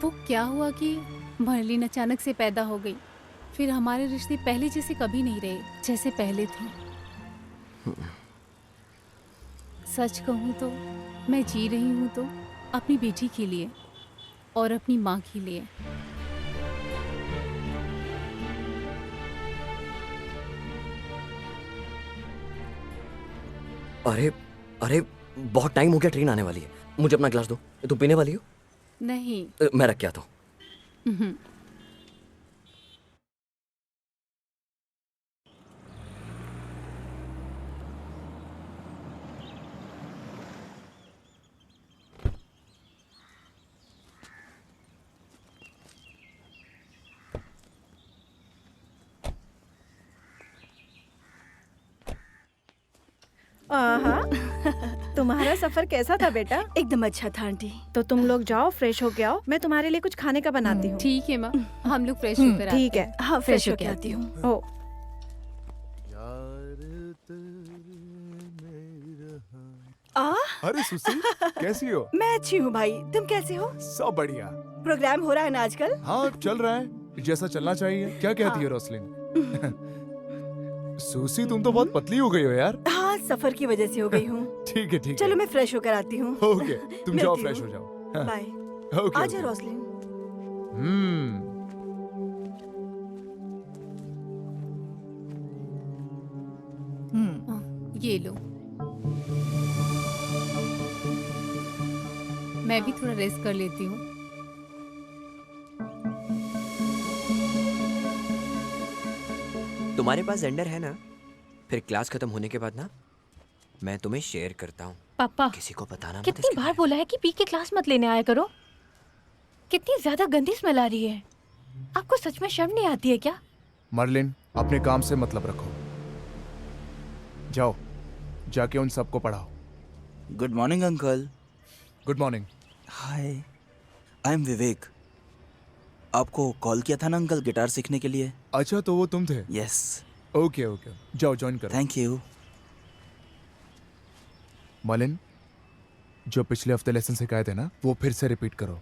वो क्या हुआ कि मर्लिन अचानक से पैदा हो गई। फिर हमारे रिश्ते पहले जैसे कभी नहीं रहे जैसे पहले थे। सच कहूँ तो मैं जी रही हूँ तो अपनी बेटी के लिए और अपनी माँ के लिए। अरे अरे, बहुत टाइम हो गया, ट्रेन आने वाली है। मुझे अपना गिलास दो। तुम पीने वाली हो? नहीं। मैं रख के आता हूँ। तुम्हारा सफर कैसा था बेटा? एकदम अच्छा था आंटी। तो तुम लोग जाओ, फ्रेश हो के आओ, मैं तुम्हारे लिए कुछ खाने का बनाती हूँ। ठीक है माँ, हम लोग फ्रेश होकर ठीक है। हाँ, फ्रेश होके आती हूँ। ओ, अरे सुशील, कैसी हो? मैं अच्छी हूँ भाई, तुम कैसे हो? सब बढ़िया। प्रोग्राम हो रहा है ना आजकल? हाँ, चल रहा है जैसा चलना चाहिए। क्या कहती है रोसलिन? सुसी, तुम तो बहुत पतली हो गई हो यार। हाँ, सफर की वजह से हो गई हूँ। ठीक है, ठीक है। चलो मैं फ्रेश होकर आती हूँ। ओके, तुम जाओ, मिलती फ्रेश हूँ। हो जाओ। बाय। ओके, आजा ओके। रोसलिन। ये लो। मैं भी थोड़ा रेस्ट कर लेती हूँ। तुम्हारे पास जेंडर है ना? फिर क्लास खत्म होने के बाद ना मैं तुम्हें शेयर करता हूँ। पापा, किसी को बताना मत कितनी बार बोला है कि पी के क्लास मत लेने आया करो। कितनी ज्यादा गंदी स्मेल आ रही है। आपको सच में शर्म नहीं आती है क्या? मर्लिन, अपने काम से मतलब रखो। जाओ, जाके उन सबको पढ़ाओ। Good morning uncle. Good morning. Hi, I am Vivek. आपको कॉल किया था ना अंकल गिटार सीखने के लिए? अच्छा, तो वो तुम थे? यस। ओके ओके, जाओ ज्वाइन करो। Thank you. मलिन, जो पिछले हफ्ते लेसन सिखाए थे ना, वो फिर से रिपीट करो।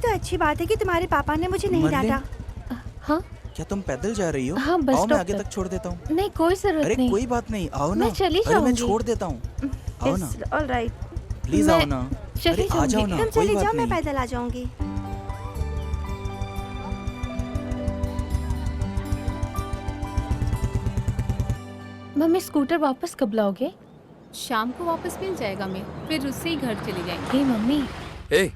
तो अच्छी बात है कि तुम्हारे पापा ने मुझे नहीं मरलिन? डांटा। हाँ क्या तुम पैदल जा रही हो? हाँ, बस आओ मैं स्टॉप आगे तक। तक छोड़ देता हूँ। नहीं, कोई जरूरत अरे नहीं। कोई बात नहीं, आओ ना। मैं चली अरे मैं जाऊंगी। छोड़ देता हूँ, आओ ना। ऑल राइट, प्लीज मैं आओ ना। चली अरे आ जाओ जाऊंगी। ना, तुम कोई चले बात जाओ, मैं नहीं। पैदल आ जाऊंगी। मम्मी स्कूटर वापस कब लाओगे? शाम को वापस मिल जाएगा, मैं फिर उससे ही घर चले जाएंगे। हे मम्मी, ए,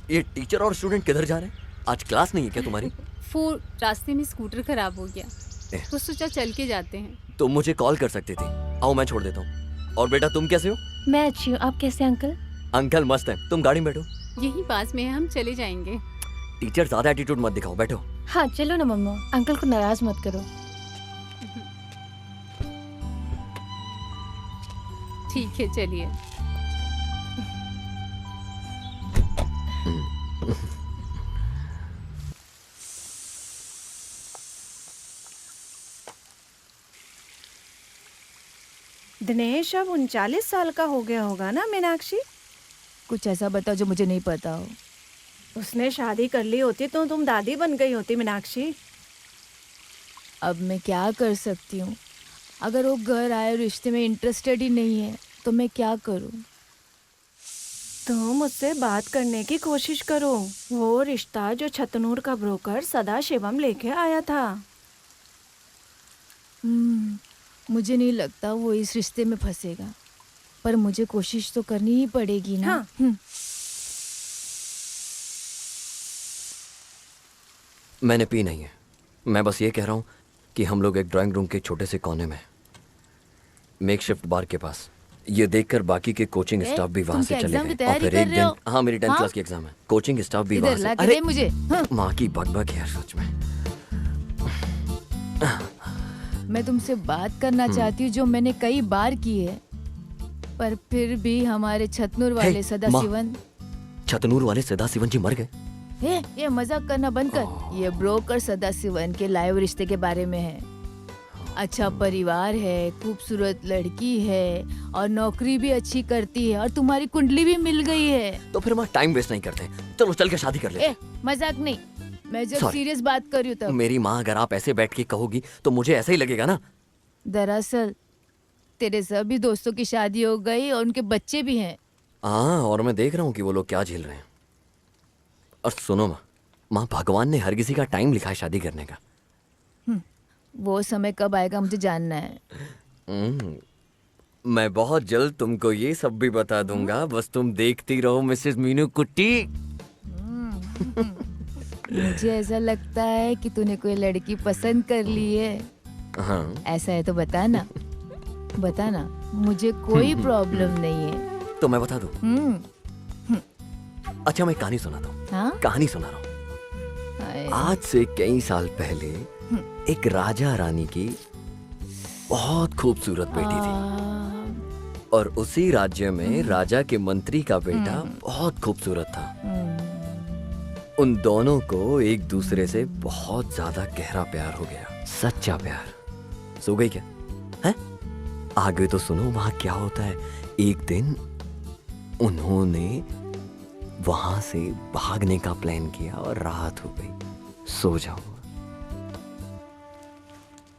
ये टीचर और स्टूडेंट किधर जा रहे हैं? आज क्लास नहीं है क्या तुम्हारी? वो रास्ते में स्कूटर खराब हो गया ए। तो सोचा चल के जाते हैं। तुम मुझे कॉल कर सकती थी। आओ मैं छोड़ देता हूँ। और बेटा तुम कैसे हो? मैं अच्छी हूँ, आप कैसे अंकल? अंकल मस्त है, तुम गाड़ी में बैठो। यही पास में है, हम चले जाएंगे। टीचर ज्यादा एटीट्यूड मत दिखाओ, बैठो। हाँ चलो ना मम्मा, अंकल को नाराज मत करो। ठीक है, चलिए। दिनेश अब 39 साल का हो गया होगा ना मीनाक्षी? कुछ ऐसा बताओ जो मुझे नहीं पता हो। उसने शादी कर ली होती तो तुम दादी बन गई होती मीनाक्षी। अब मैं क्या कर सकती हूँ? अगर वो घर आए रिश्ते में इंटरेस्टेड ही नहीं है तो मैं क्या करूँ? तुम मुझसे बात करने की कोशिश करो। वो रिश्ता जो छतनूर का ब्रोकर सदा शिवम लेके आया था। मुझे नहीं लगता वो इस रिश्ते में फंसेगा, पर मुझे कोशिश तो करनी ही पड़ेगी ना। हाँ। मैंने पी नहीं है, मैं बस ये कह रहा हूँ कि हम लोग एक ड्राइंग रूम के छोटे से कोने में, मेकशिफ्ट बार के पास। ये देखकर बाकी के कोचिंग स्टाफ भी वहाँ से चले गए। और फिर एक दिन, हाँ मेरी 10th क्लास की एग्जाम है, कोचिंग स्टाफ भी वहाँ से। अरे मुझे माँ की बकबक है सच में। मैं तुमसे बात करना चाहती हूँ जो मैंने कई बार की है, पर फिर भी हमारे छतनूर वाले सदाशिवन। छतनूर वाले सदाशिवन जी मर गए? ये मजाक करना बंद कर। ये ब्रोकर सदाशिवन के लाइव रिश्ते के बारे में है। अच्छा परिवार है, खूबसूरत लड़की है और नौकरी भी अच्छी करती है और तुम्हारी कुंडली भी मिल गई है। तो फिर मैं टाइम वेस्ट नहीं करते, चलो चल के शादी कर लेते। मजाक नहीं, मैं जब Sorry. सीरियस बात कर रही हूँ तब। मेरी माँ अगर आप ऐसे बैठ के कहोगी तो मुझे ऐसा ही लगेगा ना। दरअसल तेरे सभी दोस्तों की शादी हो गई और उनके बच्चे भी हैं। हाँ, और मैं देख रहा हूँ कि वो लोग क्या झेल रहे हैं। और सुनो माँ, भगवान ने हर किसी का टाइम लिखा है शादी करने का। वो समय कब आएगा मुझे जानना है। मैं बहुत जल्द तुमको ये सब भी बता दूंगा, बस तुम देखती रहो मिसेस मीनू कुट्टी। मुझे ऐसा लगता है कि तूने कोई लड़की पसंद कर ली है। हाँ। ऐसा है तो बताना, बताना, मुझे कोई प्रॉब्लम नहीं है। तो मैं बता दूं? अच्छा मैं कहानी सुनाता हूँ। हाँ? कहानी सुना रहा हूँ। आज से कई साल पहले एक राजा रानी की बहुत खूबसूरत बेटी थी, और उसी राज्य में राजा के मंत्री का बेटा बहुत खूबसूरत था। उन दोनों को एक दूसरे से बहुत ज्यादा गहरा प्यार हो गया, सच्चा प्यार। सो गई क्या? हैं? आगे तो सुनो वहां क्या होता है। एक दिन उन्होंने वहां से भागने का प्लान किया और रात हो गई। सो जाओ।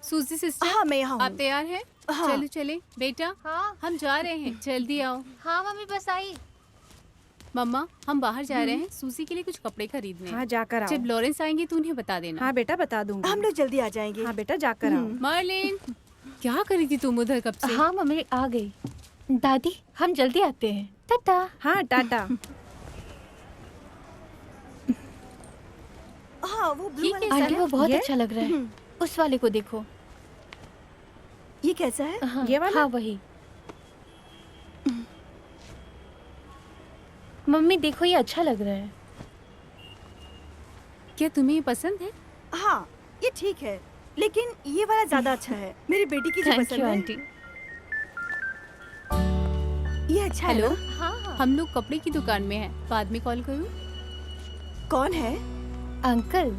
सूजी सिस्टर, हाँ मैं यहाँ आप तैयार हैं? हाँ। चलो चले बेटा। हाँ हम जा रहे हैं, जल्दी आओ। हाँ मम्मी बस आई। मम्मा हम बाहर जा रहे हैं, सूजी के लिए कुछ कपड़े खरीदने। हाँ जाकर आओ। जब लॉरेंस आएंगे तो उन्हें बता देना। हाँ बेटा बता दूंगी। हम लोग जल्दी आ जाएंगे। हाँ बेटा जाकर आओ। मर्लिन, क्या करी थी तुम उधर कब से? हाँ मम्मी आ गई। दादी हम जल्दी आते हैं, टाटा। हाँ टाटा। हाँ वो ब्लू ठीक है आंटी वो बहुत ये? अच्छा लग रहा है। उस वाले को देखो। ये कैसा है? हाँ, ये वाला? हाँ वही। मम्मी देखो ये अच्छा लग रहा है। क्या तुम्हें ये पसंद है? हाँ ये ठीक है, लेकिन ये वाला ज्यादा अच्छा है। मेरी बेटी की जो थैंक पसंद यू है। आंटी। ये अच्छा है हेलो, ना? हाँ हम लोग कपड़े की दुकान में हैं, बाद में कॉल करूँ? कौन है? Uncle,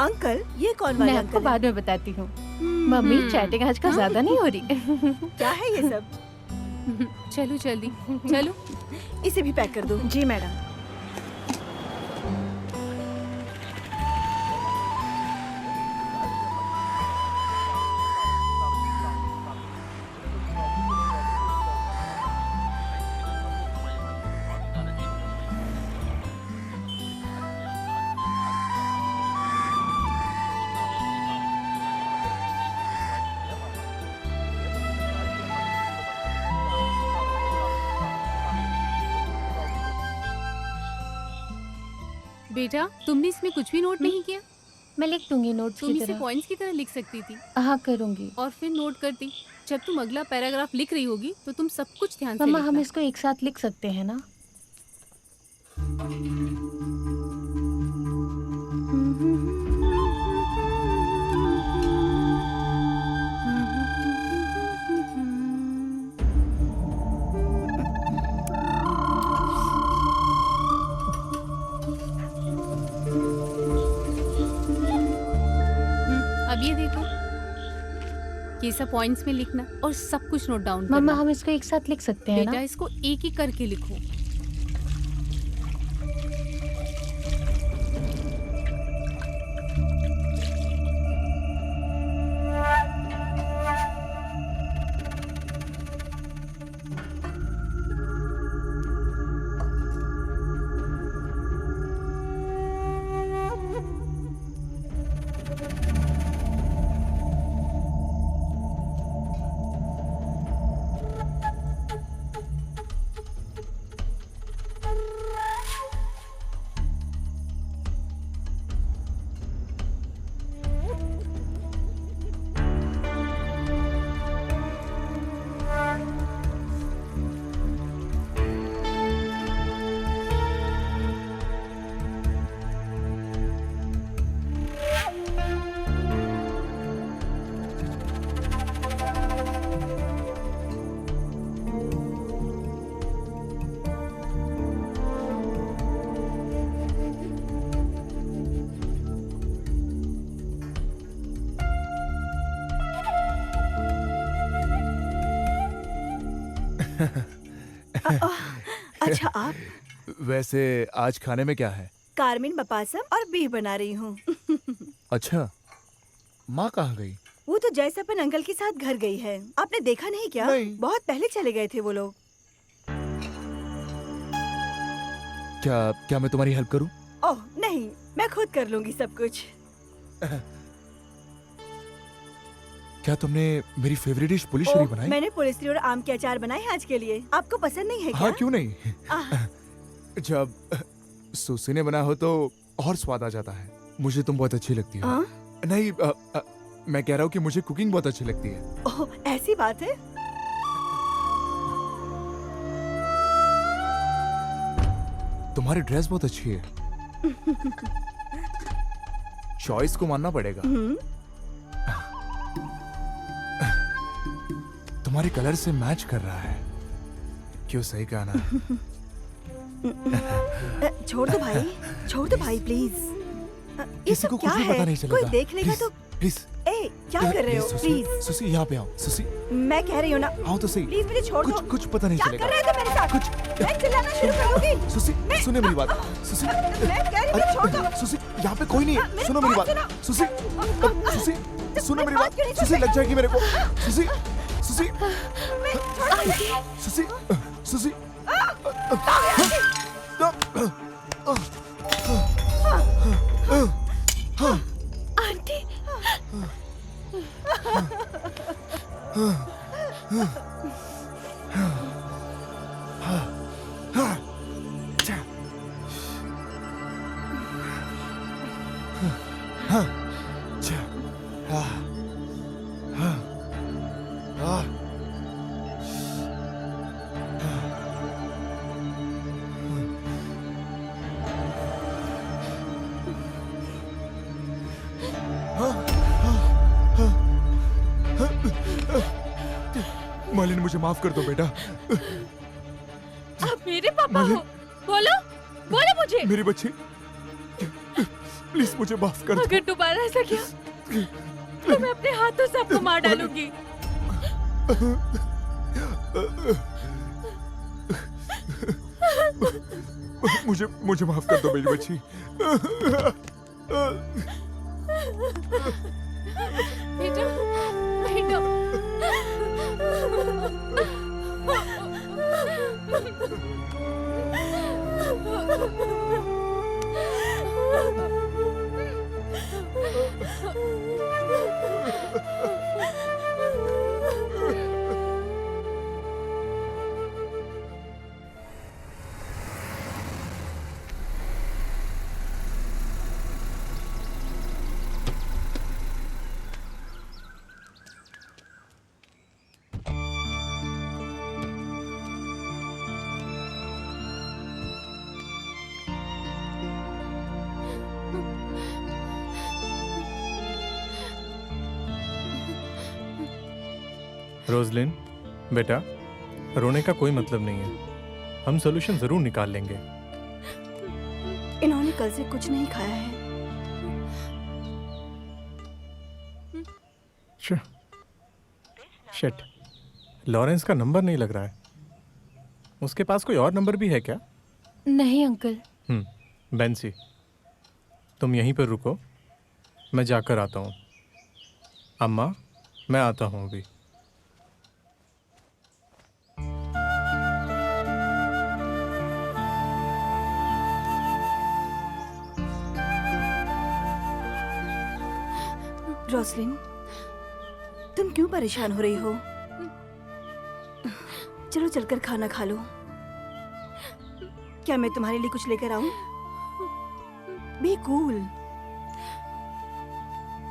uncle? ये कौन मैं वाले आपको अंकल? बाद में बताती हूँ। मम्मी चैटिंग आजकल ज्यादा नहीं हो रही। क्या है ये सब? चलो जल्दी चलो। इसे भी पैक कर दो। जी मैडम। बेटा तुमने इसमें कुछ भी नोट नहीं किया? मैं लिख दूंगी नोट्स तुम की इसे तरह। पॉइंट्स की तरह लिख सकती थी हाँ करूंगी। और फिर नोट करती। जब तुम अगला पैराग्राफ लिख रही होगी तो तुम सब कुछ ध्यान से मम्मा हम लिखना। इसको एक साथ लिख सकते हैं ना? अब ये देखो, ये सब पॉइंट्स में लिखना और सब कुछ नोट डाउन करना। मम्मा हम इसको एक साथ लिख सकते हैं बेटा ना? इसको एक एक करके लिखो। अच्छा आप? वैसे आज खाने में क्या है? कारमिन बपासम और बीफ बना रही हूँ। अच्छा, माँ कहाँ गई? वो तो जयसपन अंकल के साथ घर गई है। आपने देखा नहीं क्या? नहीं। बहुत पहले चले गए थे वो लोग। क्या मैं तुम्हारी हेल्प करूं? ओह नहीं, मैं खुद कर लूंगी सब कुछ। क्या तुमने मेरी फेवरेट डिश पुलिशरी बनाई? मैंने पुलिसरी और आम के अचार बनाए हैं आज के लिए। आपको पसंद नहीं है क्या? हाँ क्यों नहीं। आह, जब सुसी ने बनाया हो तो और स्वाद आ जाता है। मुझे तुम बहुत अच्छी लगती हो। हाँ? नहीं मैं कह रहा हूँ कि मुझे कुकिंग बहुत अच्छी लगती है। ओह ऐसी बात है? तुम्हारी ड्रेस बहुत अच्छी है। चॉइस को मानना पड़ेगा। तुम्हारे कलर से मैच कर रहा है। क्यों, सही कहा ना? छोड़ दो भाई, छोड़ दो भाई प्लीज। ये किसी सब को क्या कुछ भी है? पता नहीं चलेगा। कोई देख लेगा तो। प्लीज ए क्या कर रहे हो? प्लीज सुसी यहाँ पे आओ। सुसी मैं कह रही हूँ ना, आओ तो सही। प्लीज मुझे छोड़ दो। कुछ पता नहीं क्या चलेगा। कर रहे हो तुम मेरे साथ? मैं चिल्लाना शुरू कर दूंगी। सुसी सुने मेरी बात। सुसी मैं कह रही हूँ छोड़ दो। सुसी यहाँ पे कोई नहीं है। मेरी सुनो मेरी बात बात। सुसी सुसी सुनो मेरी बात। सुसी लग जाएगी मेरे को। सुसी सुसी सुसी सुसी आंटी मालिनी मुझे माफ कर दो बेटा। आप मेरे पापा हो। बोलो बोलो मुझे। मेरी बच्ची प्लीज मुझे माफ कर दो। अगर दोबारा ऐसा किया तो मैं अपने हाथों से आपको मार डालूंगी। मुझे माफ कर दो मेरी बच्ची। बेटा बेटा रोजलिन बेटा, रोने का कोई मतलब नहीं है, हम सोल्यूशन जरूर निकाल लेंगे। इन्होंने कल से कुछ नहीं खाया है। शिट, लॉरेंस का नंबर नहीं लग रहा है। उसके पास कोई और नंबर भी है क्या? नहीं अंकल। बेंसी, तुम यहीं पर रुको, मैं जाकर आता हूँ। अम्मा, मैं आता हूँ अभी। रोसलिन, तुम क्यों परेशान हो रही हो? चलो चलकर खाना खा लो। क्या मैं तुम्हारे लिए कुछ लेकर आऊं? Be cool.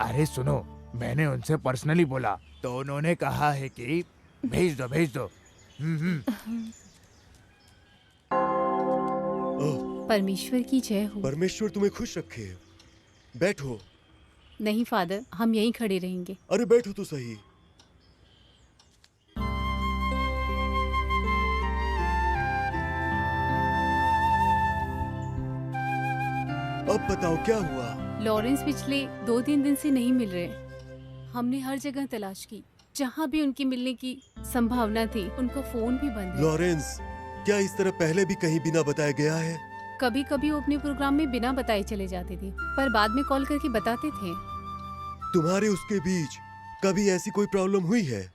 अरे सुनो, मैंने उनसे पर्सनली बोला तो उन्होंने कहा है कि भेज दो भेज दो। परमेश्वर की जय हो। परमेश्वर तुम्हें खुश रखे। बैठो। नहीं फादर, हम यहीं खड़े रहेंगे। अरे बैठो तो सही। अब बताओ क्या हुआ? लॉरेंस पिछले 2-3 दिन से नहीं मिल रहे। हमने हर जगह तलाश की, जहाँ भी उनके मिलने की संभावना थी उनका फोन भी बंद है। लॉरेंस क्या इस तरह पहले भी कहीं बिना बताए गया है? कभी कभी वो अपने प्रोग्राम में बिना बताए चले जाते थे, पर बाद में कॉल करके बताते थे। तुम्हारे उसके बीच कभी ऐसी कोई प्रॉब्लम हुई है?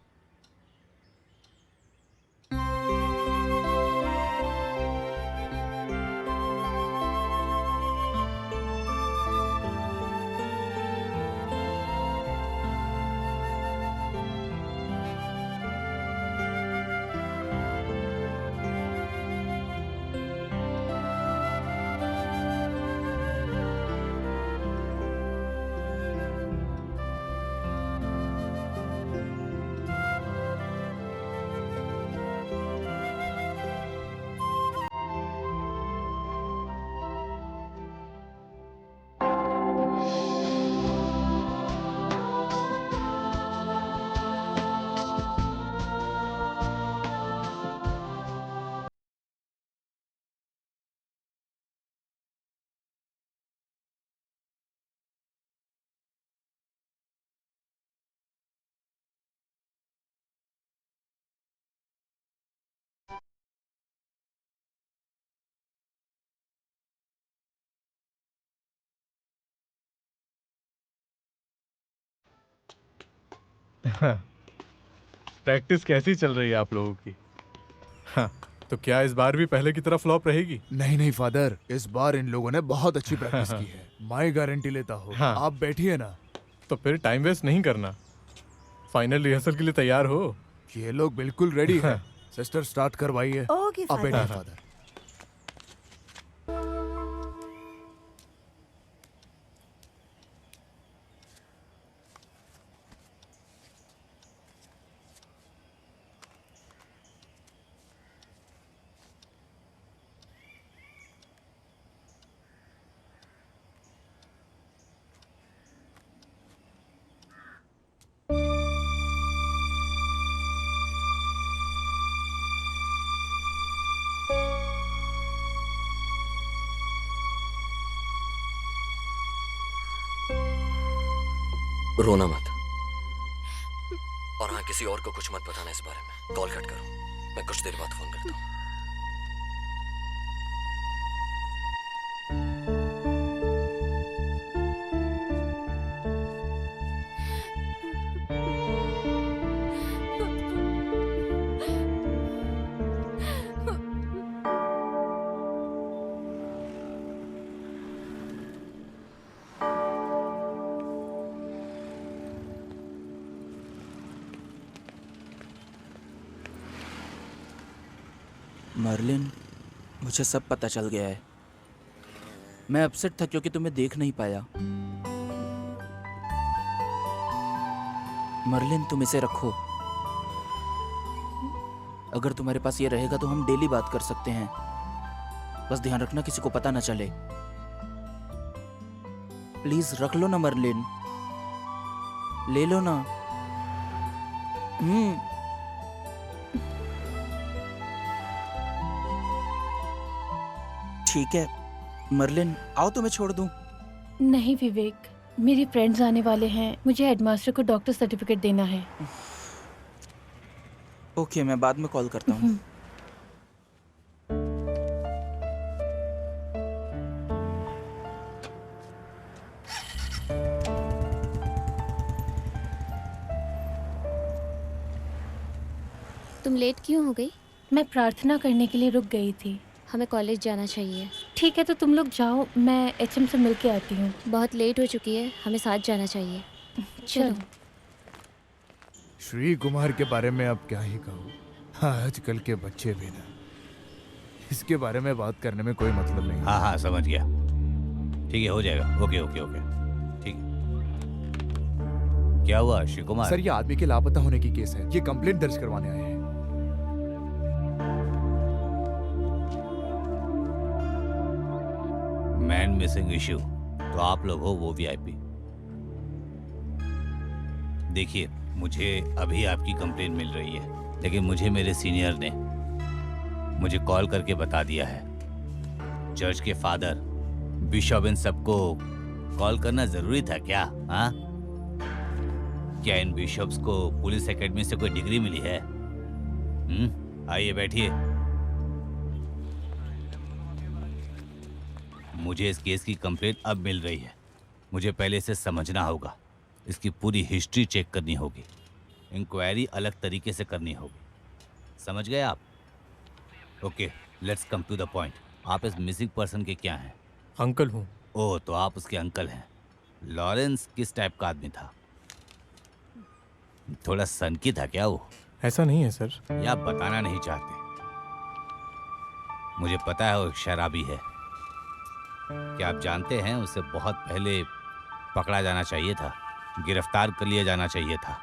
प्रैक्टिस कैसी चल रही है आप लोगों की? हाँ, तो क्या इस बार भी पहले की तरह फ्लॉप रहेगी? नहीं नहीं फादर, इस बार इन लोगों ने बहुत अच्छी प्रैक्टिस की है। मैं गारंटी लेता हूँ। हाँ। आप बैठिए ना। तो फिर टाइम वेस्ट नहीं करना, फाइनल रिहर्सल के लिए तैयार हो? ये लोग बिल्कुल रेडी हैं। सिस्टर स्टार्ट करवाइए। ओके आप बैठिए फादर। फादर। रोना मत। और हाँ, किसी और को कुछ मत बताना इस बारे में। कॉल कट करो, मैं कुछ देर बाद फोन करता हूँ। मर्लिन, मुझे सब पता चल गया है। मैं अपसेट था क्योंकि तुम्हें देख नहीं पाया। मर्लिन, तुम इसे रखो। अगर तुम्हारे पास ये रहेगा तो हम डेली बात कर सकते हैं। बस ध्यान रखना किसी को पता ना चले। प्लीज रख लो ना मर्लिन, ले लो ना। ठीक है मर्लिन, आओ तुम्हें छोड़ दूं। नहीं विवेक, मेरे फ्रेंड्स आने वाले हैं, मुझे हेडमास्टर को डॉक्टर सर्टिफिकेट देना है। ओके, मैं बाद में कॉल करता हूँ। तुम लेट क्यों हो गई? मैं प्रार्थना करने के लिए रुक गई थी। हमें कॉलेज जाना चाहिए। ठीक है, तो तुम लोग जाओ, मैं एचएम से मिल के आती हूँ। बहुत लेट हो चुकी है, हमें साथ जाना चाहिए। चलो। श्री कुमार के बारे में अब क्या ही कहूँ। हाँ, आजकल के बच्चे भी ना, इसके बारे में बात करने में कोई मतलब नहीं। हाँ हाँ, समझ गया। ठीक है, हो जाएगा। ओके ओके ओके, ठीक है। क्या हुआ श्री कुमार? सर, ये आदमी के लापता होने की केस है, ये कंप्लेंट दर्ज करवाने आए हैं। मैन मिसिंग इश्यू, तो आप लोग हो वो वीआईपी। देखिए, मुझे अभी आपकी कंप्लेंट मिल रही है, लेकिन मुझे मेरे सीनियर ने मुझे कॉल करके बता दिया है। चर्च के फादर, बिशप, इन सबको कॉल करना जरूरी था क्या? हाँ, क्या इन बिशप्स को पुलिस एकेडमी से कोई डिग्री मिली है? आइए बैठिए। मुझे इस केस की कंप्लेंट अब मिल रही है, मुझे पहले इसे समझना होगा, इसकी पूरी हिस्ट्री चेक करनी होगी, इंक्वायरी अलग तरीके से करनी होगी। समझ गए आप? Okay, let's come to the point. आप इस मिसिंग पर्सन के क्या हैं? अंकल हूँ। ओह, तो आप उसके अंकल हैं। लॉरेंस किस टाइप का आदमी था? थोड़ा सनकी था क्या वो? ऐसा नहीं है सर। या आप बताना नहीं चाहते? मुझे पता है वो एक शराबी है। क्या आप जानते हैं उसे बहुत पहले पकड़ा जाना चाहिए था, गिरफ्तार कर लिया जाना चाहिए था।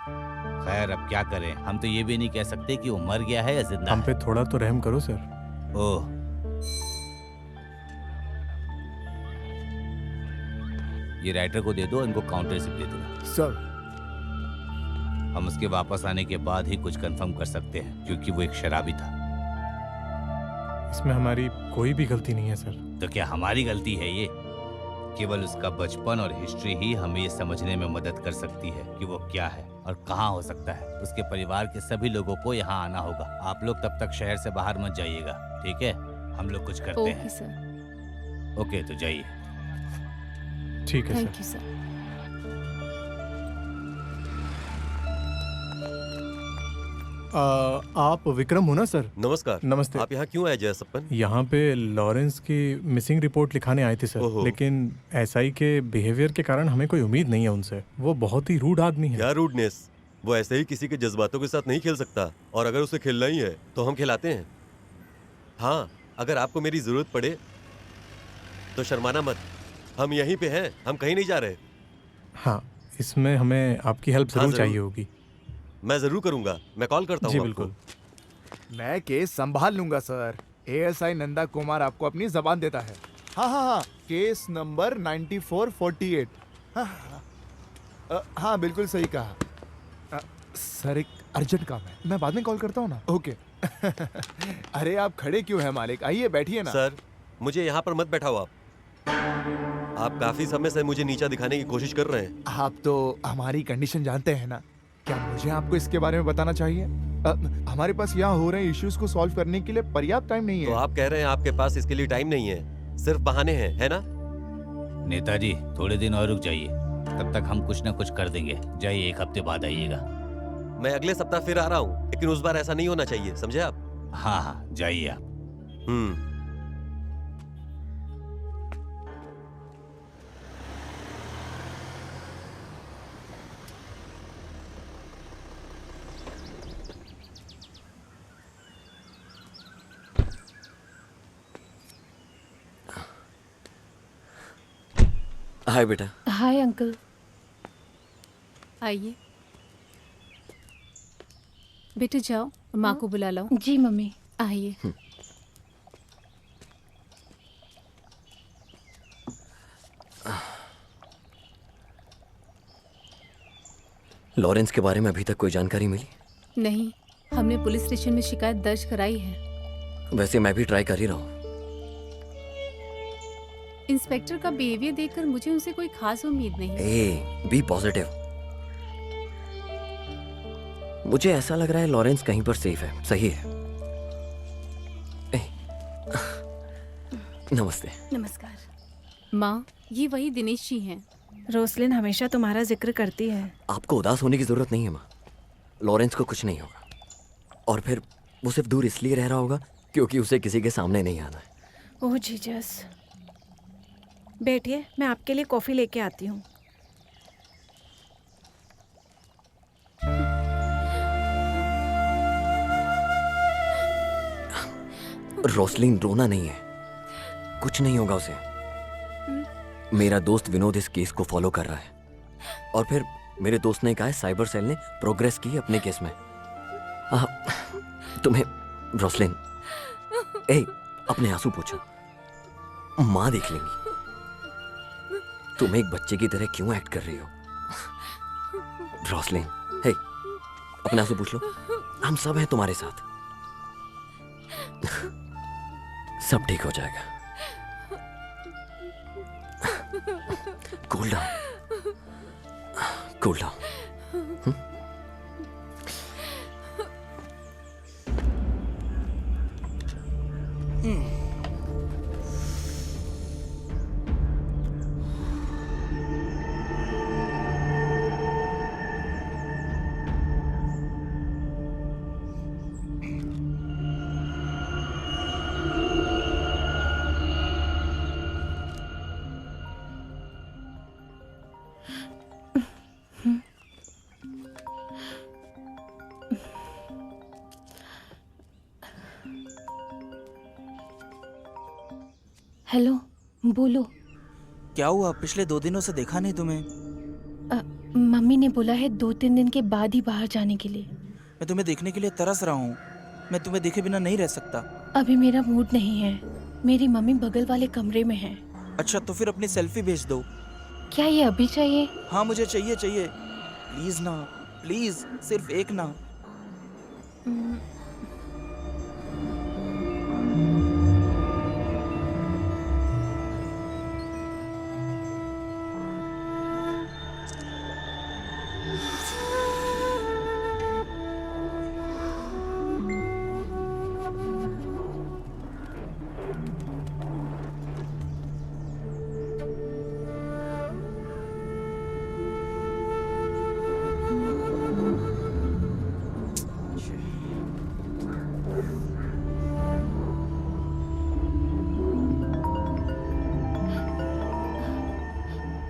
खैर, अब क्या करें, हम तो ये भी नहीं कह सकते कि वो मर गया है या जिंदा हम है। पे थोड़ा तो रहम करो सर। ओह, ये राइटर को दे दो, इनको काउंटर रिसिप्ट दे दो। सर, हम उसके वापस आने के बाद ही कुछ कंफर्म कर सकते हैं, क्योंकि वो एक शराबी था। इसमें हमारी कोई भी गलती नहीं है सर। तो क्या हमारी गलती है ये? केवल उसका बचपन और हिस्ट्री ही हमें ये समझने में मदद कर सकती है कि वो क्या है और कहाँ हो सकता है। उसके परिवार के सभी लोगों को यहाँ आना होगा। आप लोग तब तक शहर से बाहर मत जाइएगा, ठीक है? हम लोग कुछ करते हैं। सर। ओके, तो जाइए। ठीक है थैंक यू सर। आप विक्रम हो ना सर? नमस्कार। नमस्ते। आप यहाँ क्यों आए जयसप्पन? यहाँ पे लॉरेंस की मिसिंग रिपोर्ट लिखाने आए थे सर, लेकिन एसआई के बिहेवियर के कारण हमें कोई उम्मीद नहीं है उनसे। वो बहुत ही रूड आदमी है। क्या रूडनेस? वो ऐसे ही किसी के जज्बातों के साथ नहीं खेल सकता, और अगर उसे खेलना ही है तो हम खिलाते हैं। हाँ, अगर आपको मेरी जरूरत पड़े तो शर्माना मत, हम यहीं पे हैं, हम कहीं नहीं जा रहे। हाँ, इसमें हमें आपकी हेल्प जरूर चाहिए होगी। मैं जरूर करूंगा, मैं कॉल करता हूँ। जी बिल्कुल। मैं केस संभाल लूंगा सर। एएसआई नंदा कुमार आपको अपनी जबान देता है। हाँ हाँ हाँ, केस नंबर 9448। हाँ, बिल्कुल सही कहा। सर, एक अर्जेंट काम है, मैं बाद में कॉल करता हूँ ना। ओके। अरे आप खड़े क्यों हैं मालिक, आइए बैठिए ना। सर, मुझे यहाँ पर मत बैठाओ। आप काफी समय से मुझे नीचा दिखाने की कोशिश कर रहे हैं। आप तो हमारी कंडीशन जानते हैं ना। क्या मुझे आपको इसके बारे में बताना चाहिए? हमारे पास यहाँ हो रहे इश्यूज को सॉल्व करने के लिए पर्याप्त टाइम नहीं है। तो आप कह रहे हैं आपके पास इसके लिए टाइम नहीं है, सिर्फ बहाने हैं, है ना? नेताजी, थोड़े दिन और रुक जाइए, तब तक हम कुछ न कुछ कर देंगे। जाइए, 1 हफ्ते बाद आइएगा। मैं अगले सप्ताह फिर आ रहा हूँ, लेकिन उस बार ऐसा नहीं होना चाहिए, समझे आप? हाँ हाँ, जाइए आप। हाय बेटा। Hi uncle. आइए बेटे, जाओ माँ को बुला लाओ। जी मम्मी। आइए। लॉरेंस के बारे में अभी तक कोई जानकारी मिली? नहीं, हमने पुलिस स्टेशन में शिकायत दर्ज कराई है। वैसे मैं भी ट्राई कर ही रहा हूँ। इंस्पेक्टर का बिहेवियर देखकर मुझे उनसे कोई खास उम्मीद नहीं। ए, बी पॉजिटिव। मुझे ऐसा लग रहा है लॉरेंस कहीं पर सेफ है। सही है। नमस्ते। नमस्कार। माँ, ये वही दिनेश जी हैं। रोसलिन हमेशा तुम्हारा जिक्र करती है। आपको उदास होने की जरूरत नहीं है माँ। लॉरेंस को कुछ नहीं होगा। और फिर वो सिर्फ दूर इसलिए रह रहा होगा क्योंकि उसे किसी के सामने नहीं आना है। ओह जीजस। बैठिए, मैं आपके लिए कॉफी लेके आती हूँ। रोसलिन, रोना नहीं है, कुछ नहीं होगा उसे। मेरा दोस्त विनोद इस केस को फॉलो कर रहा है और फिर मेरे दोस्त ने कहा है साइबर सेल ने प्रोग्रेस की अपने केस में। तुम्हें रोसलिन, अपने आंसू पोछो, माँ देख लेंगी। तुम एक बच्चे की तरह क्यों एक्ट कर रही हो रोसलिन? अपने आंसू पूछ लो, हम सब हैं तुम्हारे साथ। सब ठीक हो जाएगा। Cool down, cool down. Hello, बोलो। क्या हुआ? पिछले 2 दिनों से देखा नहीं तुम्हें। मम्मी ने बोला है 2-3 दिन के बाद ही बाहर जाने के लिए। मैं तुम्हें देखने के लिए तरस रहा हूँ। मैं तुम्हें देखे बिना नहीं रह सकता। अभी मेरा मूड नहीं है। मेरी मम्मी बगल वाले कमरे में है। अच्छा, तो फिर अपनी सेल्फी भेज दो। क्या ये अभी चाहिए? हाँ, मुझे चाहिए चाहिए। प्लीज ना, प्लीज, सिर्फ एक ना।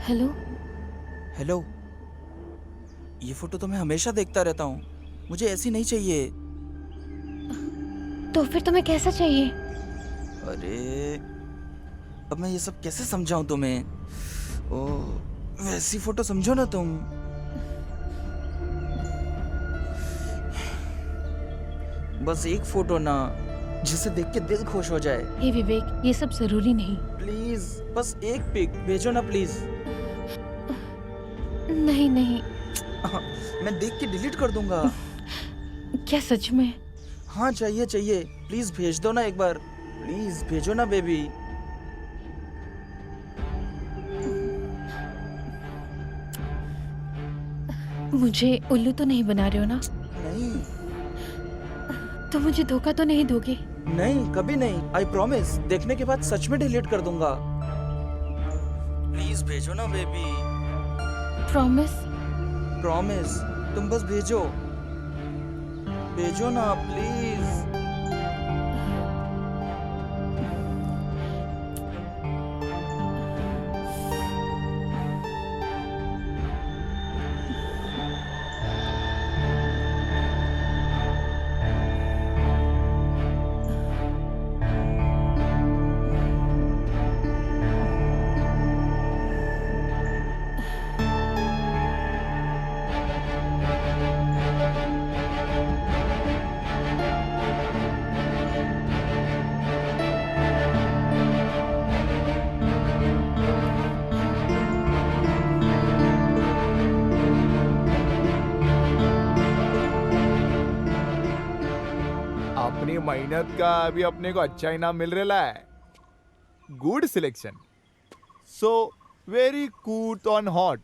हेलो। हेलो। ये फोटो तो मैं हमेशा देखता रहता हूँ। मुझे ऐसी नहीं चाहिए। तो फिर तुम्हें कैसा चाहिए? अरे, अब मैं ये सब कैसे समझाऊं तुम्हें? वैसी फोटो समझो ना तुम। बस एक फोटो ना, जिसे देख के दिल खुश हो जाए। हे विवेक, ये सब जरूरी नहीं। प्लीज, बस एक पिक भेजो ना प्लीज। नहीं नहीं। मैं देख के डिलीट कर दूंगा। क्या सच में? हाँ, चाहिए चाहिए। प्लीज भेज दो ना एक बार। प्लीज भेजो ना बेबी। मुझे उल्लू तो नहीं बना रहे हो ना? नहीं। तो मुझे धोखा तो नहीं दोगे? नहीं, कभी नहीं। I promise. देखने के बाद सच में डिलीट कर दूंगा। प्लीज भेजो ना बेबी। प्रॉमिस? प्रॉमिस। तुम बस भेजो, भेजो ना प्लीज। अपनी मेहनत का अभी अपने को अच्छा इनाम मिल रहा है। Good selection. सो वेरी कूट ऑन हॉट।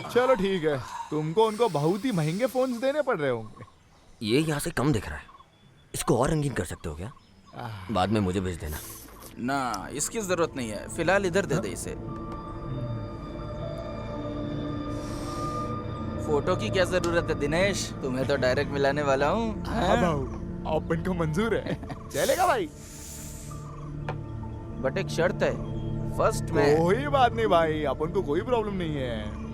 चलो ठीक है, तुमको उनको बहुत ही महंगे फोन्स देने पड़ रहे होंगे। ये यहाँ से कम दिख रहा है, इसको और रंगीन कर सकते हो क्या? बाद में मुझे भेज देना। ना, इसकी जरूरत नहीं है, फिलहाल इधर दे दे इसे। फोटो की क्या जरूरत है दिनेश, तुम्हें तो डायरेक्ट मिलाने वाला हूँ। अपन को मंजूर है, चलेगा भाई। बट एक शर्त है, फर्स्ट में। कोई बात नहीं भाई, अपन को कोई प्रॉब्लम नहीं है।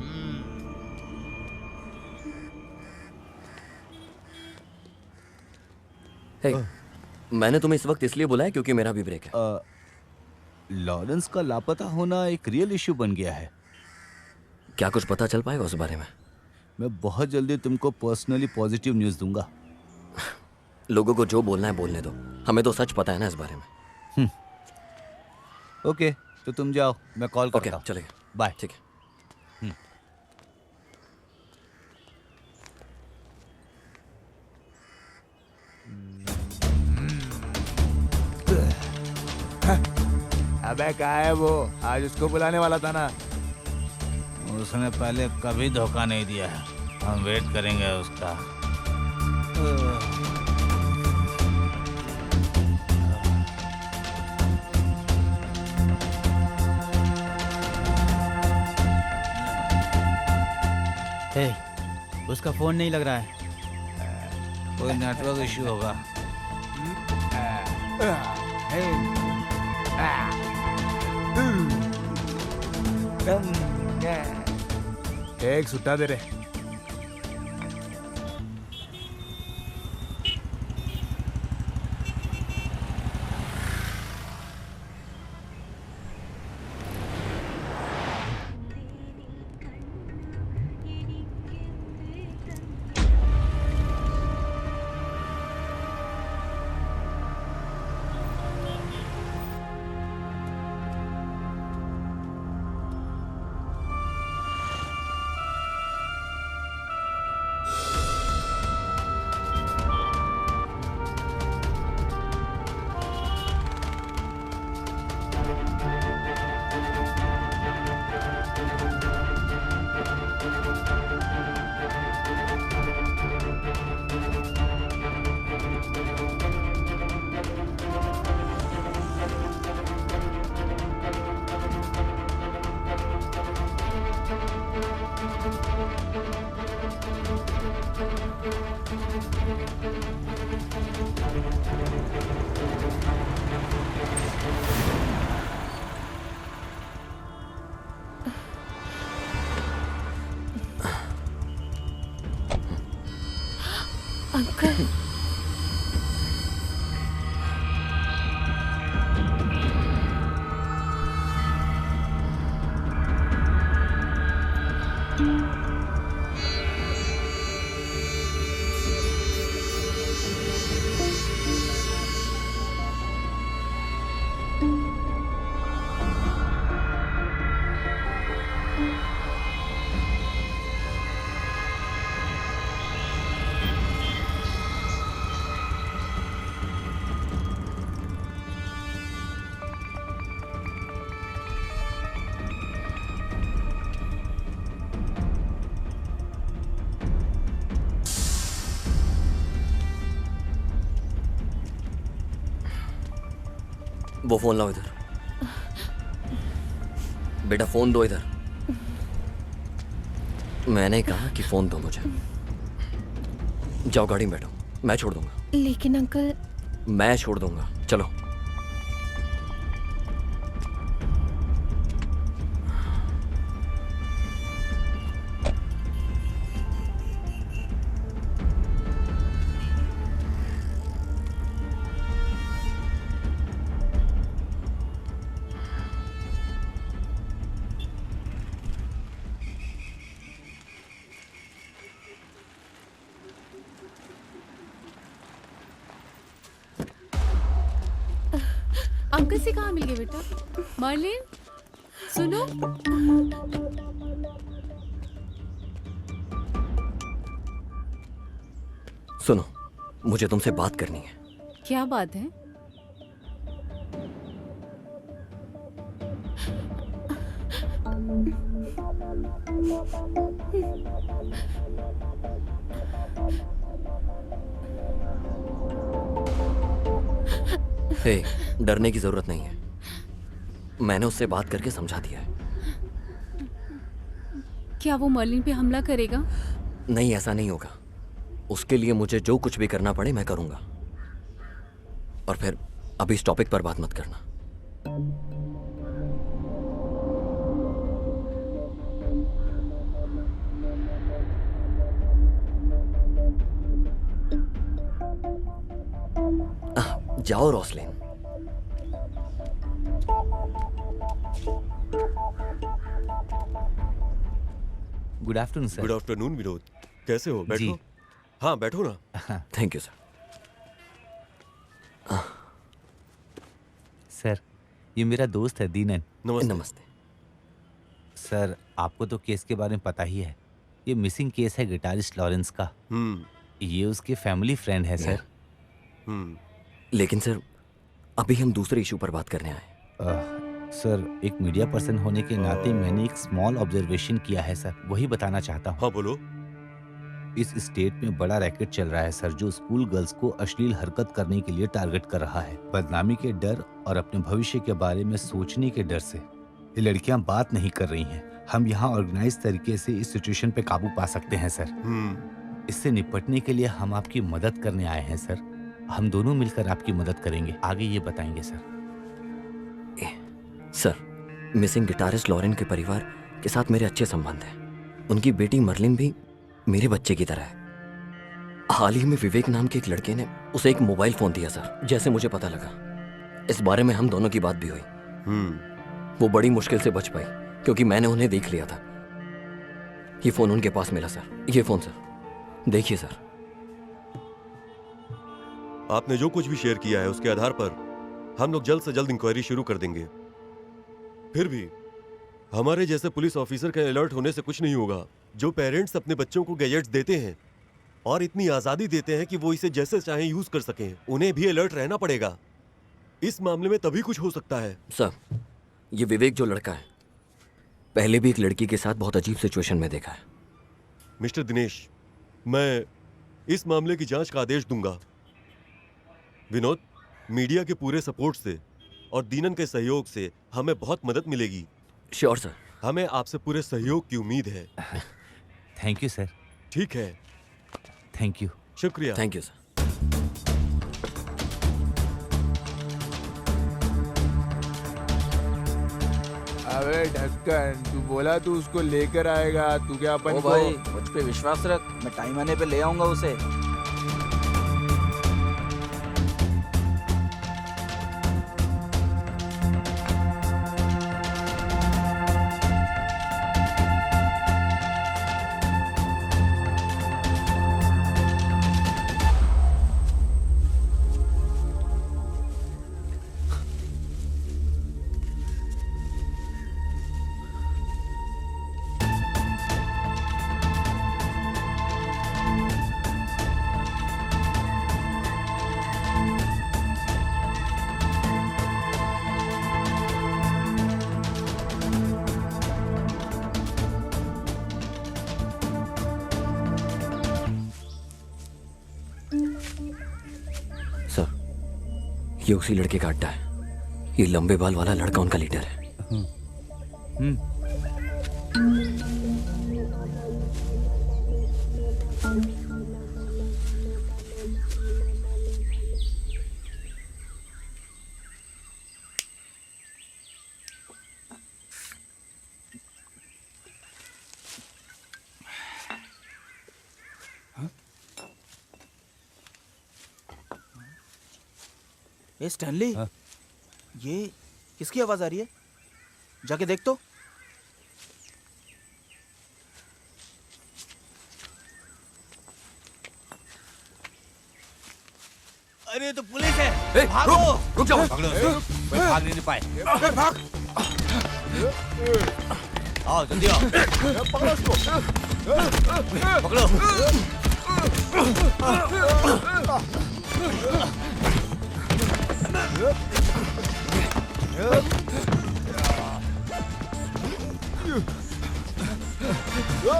मैंने तुम्हें इस वक्त इसलिए बुलाया क्योंकि मेरा भी ब्रेक है। लॉरेंस का लापता होना एक रियल इश्यू बन गया है। क्या कुछ पता चल पाएगा उस बारे में? मैं बहुत जल्दी तुमको पर्सनली पॉजिटिव न्यूज़ दूंगा। लोगों को जो बोलना है बोलने दो, हमें तो सच पता है ना इस बारे में। ओके, तो तुम जाओ, मैं कॉल करता हूँ। चलेगा, बाय। ठीक है। अबे कहाँ है वो? आज उसको बुलाने वाला था ना। उसने पहले कभी धोखा नहीं दिया है, हम वेट करेंगे उसका। हे, उसका फोन नहीं लग रहा है, कोई नेटवर्क इश्यू होगा। एक सुट्टा दे रहे। अंकल, वो फोन लाओ इधर। बेटा फोन दो इधर। मैंने कहा कि फोन दो मुझे। जाओ गाड़ी में बैठो, मैं छोड़ दूंगा। लेकिन अंकल। मैं छोड़ दूंगा, चलो। अंकल से कहाँ मिल गए बेटा? मार्लिन, सुनो। सुनो, मुझे तुमसे बात करनी है। क्या बात है? हे, डरने की जरूरत नहीं है। मैंने उससे बात करके समझा दिया है। क्या वो मर्लिन पे हमला करेगा? नहीं, ऐसा नहीं होगा। उसके लिए मुझे जो कुछ भी करना पड़े मैं करूंगा। और फिर अभी इस टॉपिक पर बात मत करना। जाओ Roslin. Good afternoon sir. Good afternoon Vinod, कैसे हो? बैठो। जी। हाँ बैठो ना। Thank you sir. सर, ये मेरा दोस्त है दीनन। नमस्ते। नमस्ते। सर, आपको तो केस के बारे में पता ही है। ये मिसिंग केस है गिटारिस्ट लॉरेंस का। ये उसके फैमिली फ्रेंड है सर। लेकिन सर, अभी हम दूसरे इशू पर बात करने आए। सर, एक मीडिया पर्सन होने के नाते मैंने एक स्मॉल ऑब्जर्वेशन किया है सर, वही बताना चाहता हूँ। हाँ बोलो। इस स्टेट में बड़ा रैकेट चल रहा है सर, जो स्कूल गर्ल्स को अश्लील हरकत करने के लिए टारगेट कर रहा है। बदनामी के डर और अपने भविष्य के बारे में सोचने के डर से ये लड़कियां बात नहीं कर रही हैं। हम यहाँ ऑर्गेनाइज तरीके से इस सिचुएशन पे काबू पा सकते हैं सर। इससे निपटने के लिए हम आपकी मदद करने आए हैं सर। हम दोनों मिलकर आपकी मदद करेंगे, आगे ये बताएंगे sir. Sir, missing guitarist Lauren के परिवार के साथ मेरे अच्छे संबंध हैं। उनकी बेटी मर्लिन भी मेरे बच्चे की तरह है। हाल ही में विवेक नाम के एक लड़के ने उसे एक मोबाइल फोन दिया सर। जैसे मुझे पता लगा, इस बारे में हम दोनों की बात भी हुई। वो बड़ी मुश्किल से बच पाई क्योंकि मैंने उन्हें देख लिया था। ये फोन उनके पास मिला सर। ये फोन सर, देखिए सर। आपने जो कुछ भी शेयर किया है उसके आधार पर हम लोग जल्द से जल्द इंक्वायरी शुरू कर देंगे। फिर भी हमारे जैसे पुलिस ऑफिसर के अलर्ट होने से कुछ नहीं होगा। जो पेरेंट्स अपने बच्चों को गैजेट्स देते हैं और इतनी आज़ादी देते हैं कि वो इसे जैसे चाहें यूज कर सकें, उन्हें भी अलर्ट रहना पड़ेगा। इस मामले में तभी कुछ हो सकता है। सर, ये विवेक जो लड़का है, पहले भी एक लड़की के साथ बहुत अजीब सिचुएशन में देखा है। मिस्टर दिनेश, मैं इस मामले की जांच का आदेश दूंगा। विनोद, मीडिया के पूरे सपोर्ट से और दीनन के सहयोग से हमें बहुत मदद मिलेगी। Sure sir. हमें आपसे पूरे सहयोग की उम्मीद है। Thank you sir. ठीक है, थैंक यू। शुक्रिया। Thank you sir. अबे ढक्कन, तू बोला तू उसको लेकर आएगा, तू क्या अपन ओ को... भाई, मुझ पे विश्वास रख, मैं टाइम आने पे ले आऊंगा उसे। ये उसी लड़के का अड्डा है। ये लंबे बाल वाला लड़का उनका लीडर है। ए स्टैनली, ये किसकी आवाज आ रही है? जाके देख तो। अरे तो पुलिस है। भागो। रुक जाओ। भाग नहीं पाए। भाग। आओ जल्दी आओ। पकड़ो उसको। पकड़ो। Yeah. कहाँ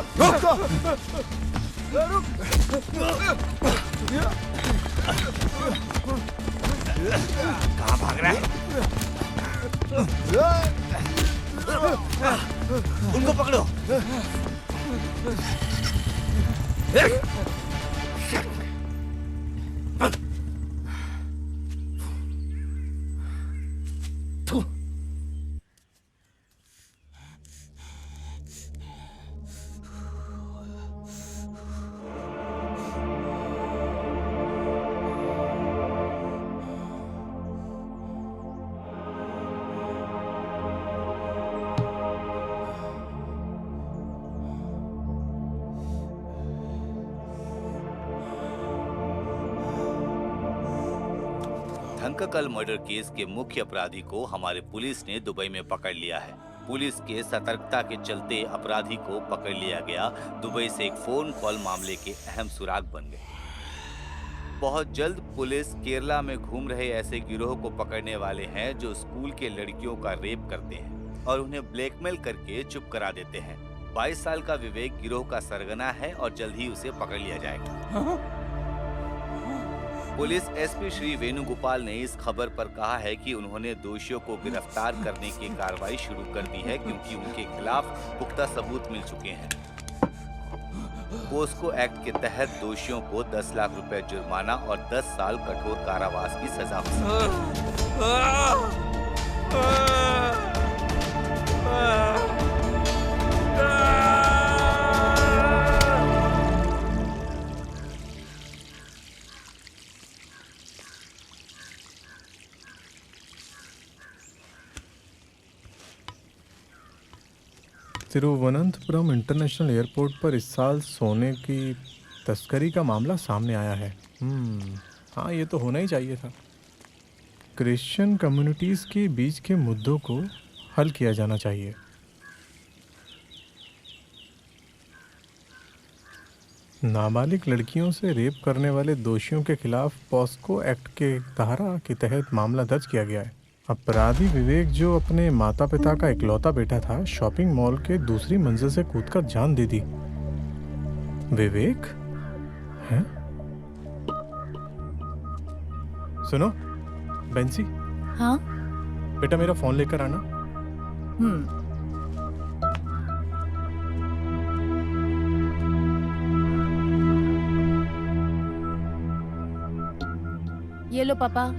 भाग रहा है? उनको पकड़ो। धंककल मर्डर केस के मुख्य अपराधी को हमारे पुलिस ने दुबई में पकड़ लिया है। पुलिस के सतर्कता के चलते अपराधी को पकड़ लिया गया। दुबई से एक फोन कॉल मामले के अहम सुराग बन गए। बहुत जल्द पुलिस केरला में घूम रहे ऐसे गिरोह को पकड़ने वाले हैं जो स्कूल के लड़कियों का रेप करते हैं और उन्हें ब्लैकमेल करके चुप करा देते हैं। 22 साल का विवेक गिरोह का सरगना है और जल्द ही उसे पकड़ लिया जाएगा। पुलिस एसपी श्री वेणुगोपाल ने इस खबर पर कहा है कि उन्होंने दोषियों को गिरफ्तार करने की कार्रवाई शुरू कर दी है क्योंकि उनके खिलाफ पुख्ता सबूत मिल चुके हैं। पोस्को एक्ट के तहत दोषियों को 10 लाख रुपए जुर्माना और 10 साल कठोर कारावास की सजा हो सकती है। तिरुवनंतपुरम इंटरनेशनल एयरपोर्ट पर इस साल सोने की तस्करी का मामला सामने आया है। हाँ, ये तो होना ही चाहिए था। क्रिश्चियन कम्युनिटीज़ के बीच के मुद्दों को हल किया जाना चाहिए। नाबालिग लड़कियों से रेप करने वाले दोषियों के खिलाफ पॉस्को एक्ट के धारा के तहत मामला दर्ज किया गया है। अपराधी विवेक, जो अपने माता पिता का इकलौता बेटा था, शॉपिंग मॉल के दूसरी मंजिल से कूदकर जान दे दी। विवेक हैं? सुनो बेंसी। हाँ बेटा, मेरा फोन लेकर आना। ये लो पापा।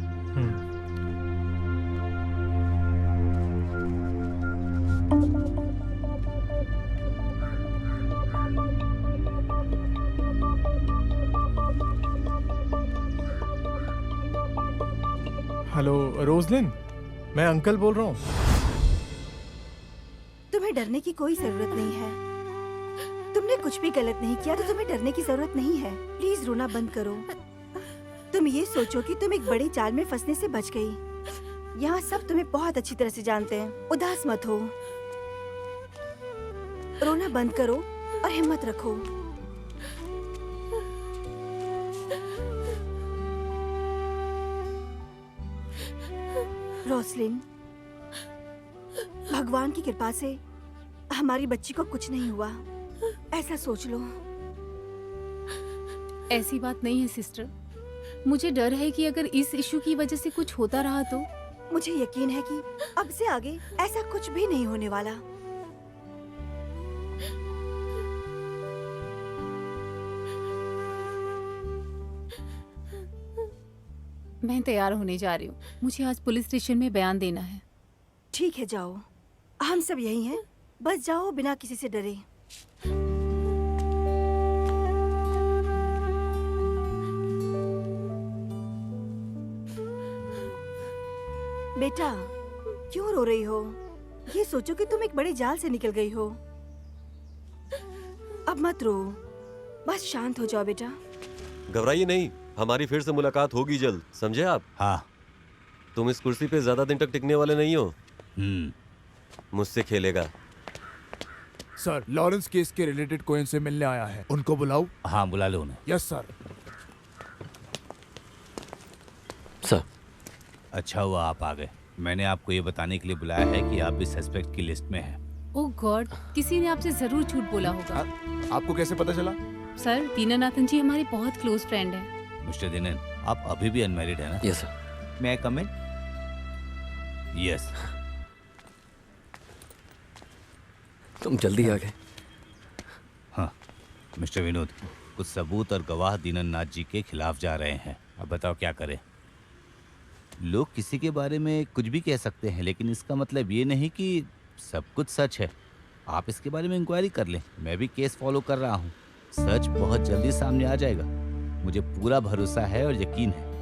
हेलो रोजलिन, मैं अंकल बोल रहा हूँ। तुम्हें डरने की कोई जरूरत नहीं है। तुमने कुछ भी गलत नहीं किया तो तुम्हें डरने की जरूरत नहीं है। प्लीज रोना बंद करो। तुम ये सोचो कि तुम एक बड़े जाल में फंसने से बच गई। यहाँ सब तुम्हें बहुत अच्छी तरह से जानते हैं। उदास मत हो, रोना बंद करो और हिम्मत रखो। रोसलिन, भगवान की कृपा से हमारी बच्ची को कुछ नहीं हुआ, ऐसा सोच लो। ऐसी बात नहीं है सिस्टर। मुझे डर है कि अगर इस इशू की वजह से कुछ होता रहा तो। मुझे यकीन है कि अब से आगे ऐसा कुछ भी नहीं होने वाला। मैं तैयार होने जा रही हूँ। मुझे आज पुलिस स्टेशन में बयान देना है। ठीक है, जाओ। हम सब यही हैं। बस जाओ बिना किसी से डरे। बेटा, क्यों रो रही हो? ये सोचो कि तुम एक बड़े जाल से निकल गई हो। अब मत रो, बस शांत हो जाओ बेटा। घबराइए नहीं, हमारी फिर से मुलाकात होगी जल्द, समझे आप? हाँ। तुम इस कुर्सी पे ज्यादा दिन तक टिकने वाले नहीं हो। मुझसे खेलेगा। सर, लॉरेंस केस के रिलेटेड कोई इनसे मिलने आया है, उनको बुलाओ। हाँ, बुला लो उन्हें। Yes sir. सर। अच्छा हुआ आप आ गए। मैंने आपको ये बताने के लिए बुलाया है कि आप भी सस्पेक्ट की लिस्ट में हैं। ओह गॉड, किसी ने आपसे जरूर झूठ बोला होगा। आपको कैसे पता चला? सर, दीनानाथन जी हमारे बहुत क्लोज फ्रेंड हैं। मिस्टर दिनेन, आप अभी भी अनमैरिड है ना? Yes sir. मैं कम इन? यस। तुम जल्दी आ गए। हाँ मिस्टर विनोद, कुछ सबूत और गवाह दीननाथ जी के खिलाफ जा रहे हैं। अब बताओ क्या करें? लोग किसी के बारे में कुछ भी कह सकते हैं, लेकिन इसका मतलब ये नहीं कि सब कुछ सच है। आप इसके बारे में इंक्वायरी कर लें। मैं भी केस फॉलो कर रहा हूँ। सच बहुत जल्दी सामने आ जाएगा, मुझे पूरा भरोसा है और यकीन है।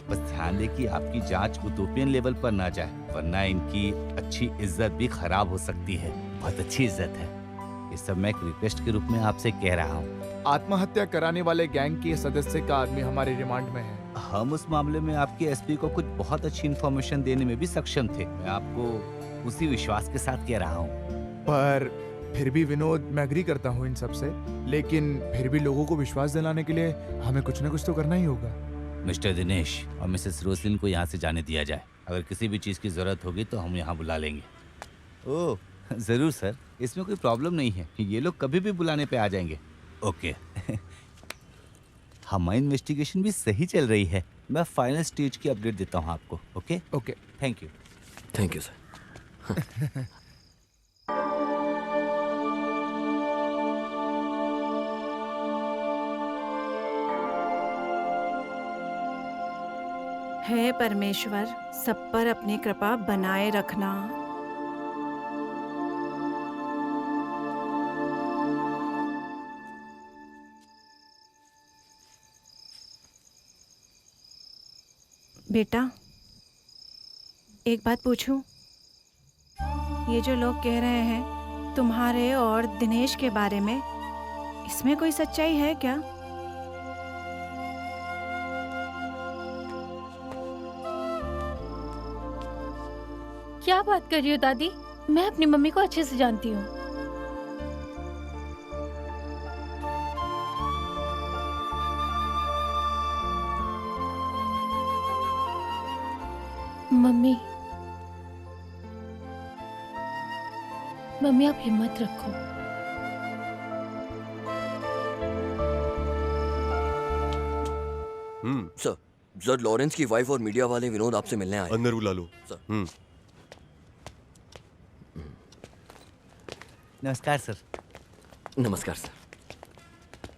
बस ध्यान दें कि आपकी जांच उटोपियन लेवल पर ना जाए, वरना इनकी अच्छी इज्जत भी खराब हो सकती है। बहुत अच्छी इज्जत है। ये सब मैं एक रिक्वेस्ट के रूप में आपसे कह रहा हूँ। आत्महत्या कराने वाले गैंग के सदस्य का आदमी हमारे रिमांड में है। हम उस मामले में आपके एसपी को कुछ बहुत अच्छी इन्फॉर्मेशन देने में भी सक्षम थे। मैं आपको उसी विश्वास के साथ कह रहा हूँ। पर फिर भी विनोद, मैं एग्री करता हूँ इन सब से, लेकिन फिर भी लोगों को विश्वास दिलाने के लिए हमें कुछ न कुछ तो करना ही होगा। मिस्टर दिनेश और मिसेस रोसलिन को यहाँ से जाने दिया जाए। अगर किसी भी चीज़ की ज़रूरत होगी तो हम यहाँ बुला लेंगे। ओह ज़रूर सर, इसमें कोई प्रॉब्लम नहीं है। ये लोग कभी भी बुलाने पे आ जाएंगे। ओके। हमारी इन्वेस्टिगेशन भी सही चल रही है। मैं फाइनल स्टेज की अपडेट देता हूँ आपको। Okay okay, thank you. Thank you sir. हे परमेश्वर, सब पर अपनी कृपा बनाए रखना। बेटा, एक बात पूछूं? ये जो लोग कह रहे हैं तुम्हारे और दिनेश के बारे में, इसमें कोई सच्चाई है क्या? क्या बात कर रही हो दादी? मैं अपनी मम्मी को अच्छे से जानती हूँ। मम्मी, मम्मी आप हिम्मत रखो। सर, सर लॉरेंस की वाइफ और मीडिया वाले विनोद आपसे मिलने आए। अंदर बुला लो। सर। नमस्कार सर। नमस्कार सर।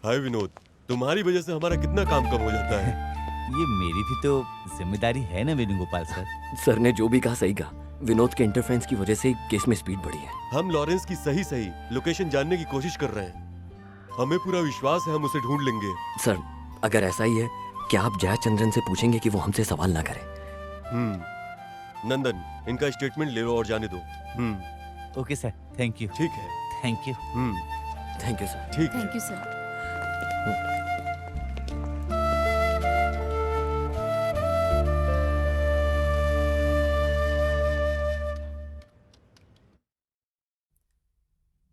हाय विनोद, तुम्हारी वजह से हमारा कितना काम कम हो जाता है। ये मेरी भी तो जिम्मेदारी है ना वेणुगोपाल सर। सर ने जो भी कहा सही कहा। विनोद के इंटरफेरेंस की वजह से केस में स्पीड बढ़ी है। हम लॉरेंस की सही लोकेशन जानने की कोशिश कर रहे हैं। हमें पूरा विश्वास है हम उसे ढूंढ लेंगे। सर, अगर ऐसा ही है, क्या आप जयचंद्रन से पूछेंगे कि वो हमसे सवाल ना करें? नंदन, इनका स्टेटमेंट ले लो और जाने दो। Okay sir, thank you. ठीक है। Thank you. Thank you sir. ठीक थैंक यू सर।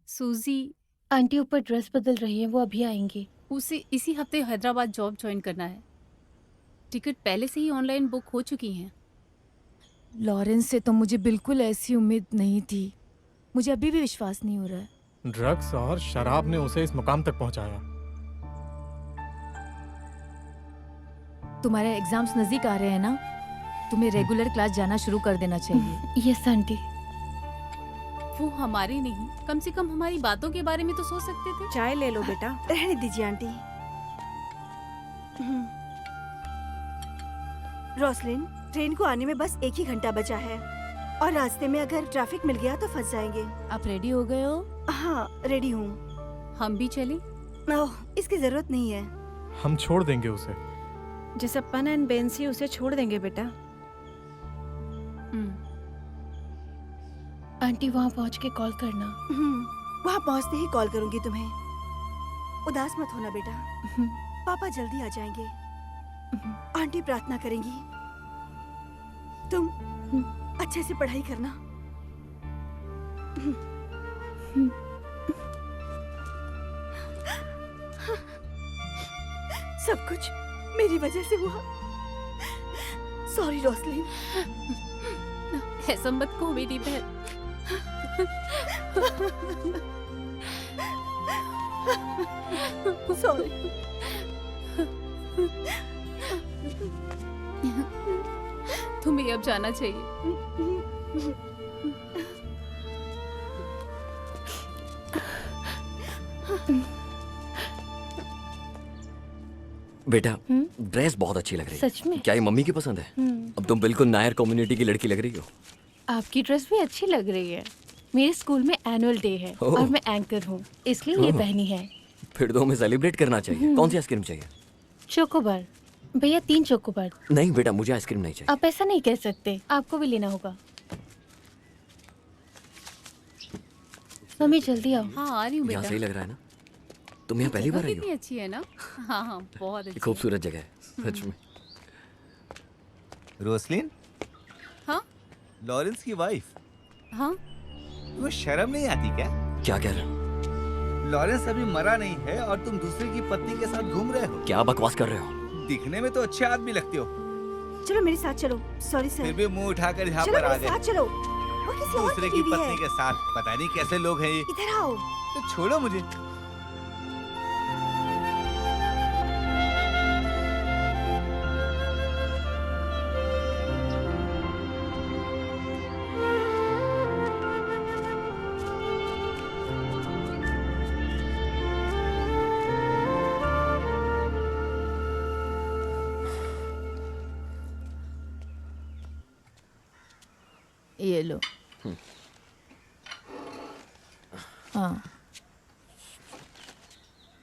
सूजी आंटी ऊपर ड्रेस बदल रही है, वो अभी आएंगी। उसे इसी हफ्ते हैदराबाद जॉब ज्वाइन करना है। टिकट पहले से ही ऑनलाइन बुक हो चुकी हैं। लॉरेंस से तो मुझे बिल्कुल ऐसी उम्मीद नहीं थी। मुझे अभी भी विश्वास नहीं हो रहा है। ड्रग्स और शराब ने उसे इस मुकाम तक पहुंचाया। तुम्हारे एग्जाम्स नजदीक आ रहे हैं ना, तुम्हें रेगुलर क्लास जाना शुरू कर देना चाहिए। Yes aunty. वो हमारे नहीं, कम से कम हमारी बातों के बारे में तो सोच सकते थे। चाय ले लो बेटा। रहने दीजिए आंटी। रोसलिन, ट्रेन को आने में बस 1 ही घंटा बचा है और रास्ते में अगर ट्रैफिक मिल गया तो फंस जाएंगे। आप रेडी हो गए हो? हाँ, रेडी हूँ। हम भी चलें? ओह, इसकी जरूरत नहीं है। हम छोड़ देंगे उसे। जसप्पन एंड बेंसी उसे छोड़ देंगे बेटा। आंटी वहाँ पहुँच के कॉल करना। वहाँ पहुँचते ही कॉल करूंगी तुम्हें। उदास मत होना बेटा, पापा जल्दी आ जाएंगे। आंटी प्रार्थना करेंगी। तुम अच्छे से पढ़ाई करना। सब कुछ मेरी वजह से हुआ। Sorry Roslin. ऐसा मत कहो मेरी बहन। सॉरी। तुम्हें अब जाना चाहिए। बेटा ड्रेस बहुत अच्छी लग रही है। सच में? क्या ये मम्मी की पसंद है? अब तुम बिल्कुल नायर कम्युनिटी की लड़की लग रही हो। आपकी ड्रेस भी अच्छी लग रही है। मेरे स्कूल में एनुअल डे है ओह। और मैं एंकर हूँ, इसलिए ये ओह। पहनी है। फिर तो हमें सेलिब्रेट करना चाहिए। कौन सी आइसक्रीम चाहिए? चोकोबार। भैया 3 चोकोबार। नहीं बेटा, मुझे आइसक्रीम नहीं चाहिए। आप ऐसा नहीं कह सकते, आपको भी लेना होगा। मम्मी जल्दी आओ। हाँ आ रही हूँ यहाँ बेटा। सही लग रहा है ना? तुम यहाँ पहली बार आई हो? कितनी अच्छी है ना। हाँ हाँ बहुत ये अच्छी। खूबसूरत जगह है सच में। रोसलिन, हाँ लॉरेंस की वाइफ, हाँ। तुम्हें शर्म नहीं आती क्या? क्या कह रहे हो? लॉरेंस अभी मरा नहीं है और तुम दूसरे की पत्नी के साथ घूम रहे हो। क्या बकवास कर रहे हो? दिखने में तो अच्छे आदमी लगते हो, चलो मेरे साथ चलो। Sorry sir. फिर भी मुंह उठाकर यहाँ चलो पर आ मेरे गए। साथ चलो। वो किसी और दूसरे की बीवी पत्नी है। के साथ। पता नहीं कैसे लोग हैं ये। इधर आओ। तो छोड़ो मुझे। ये लो। हाँ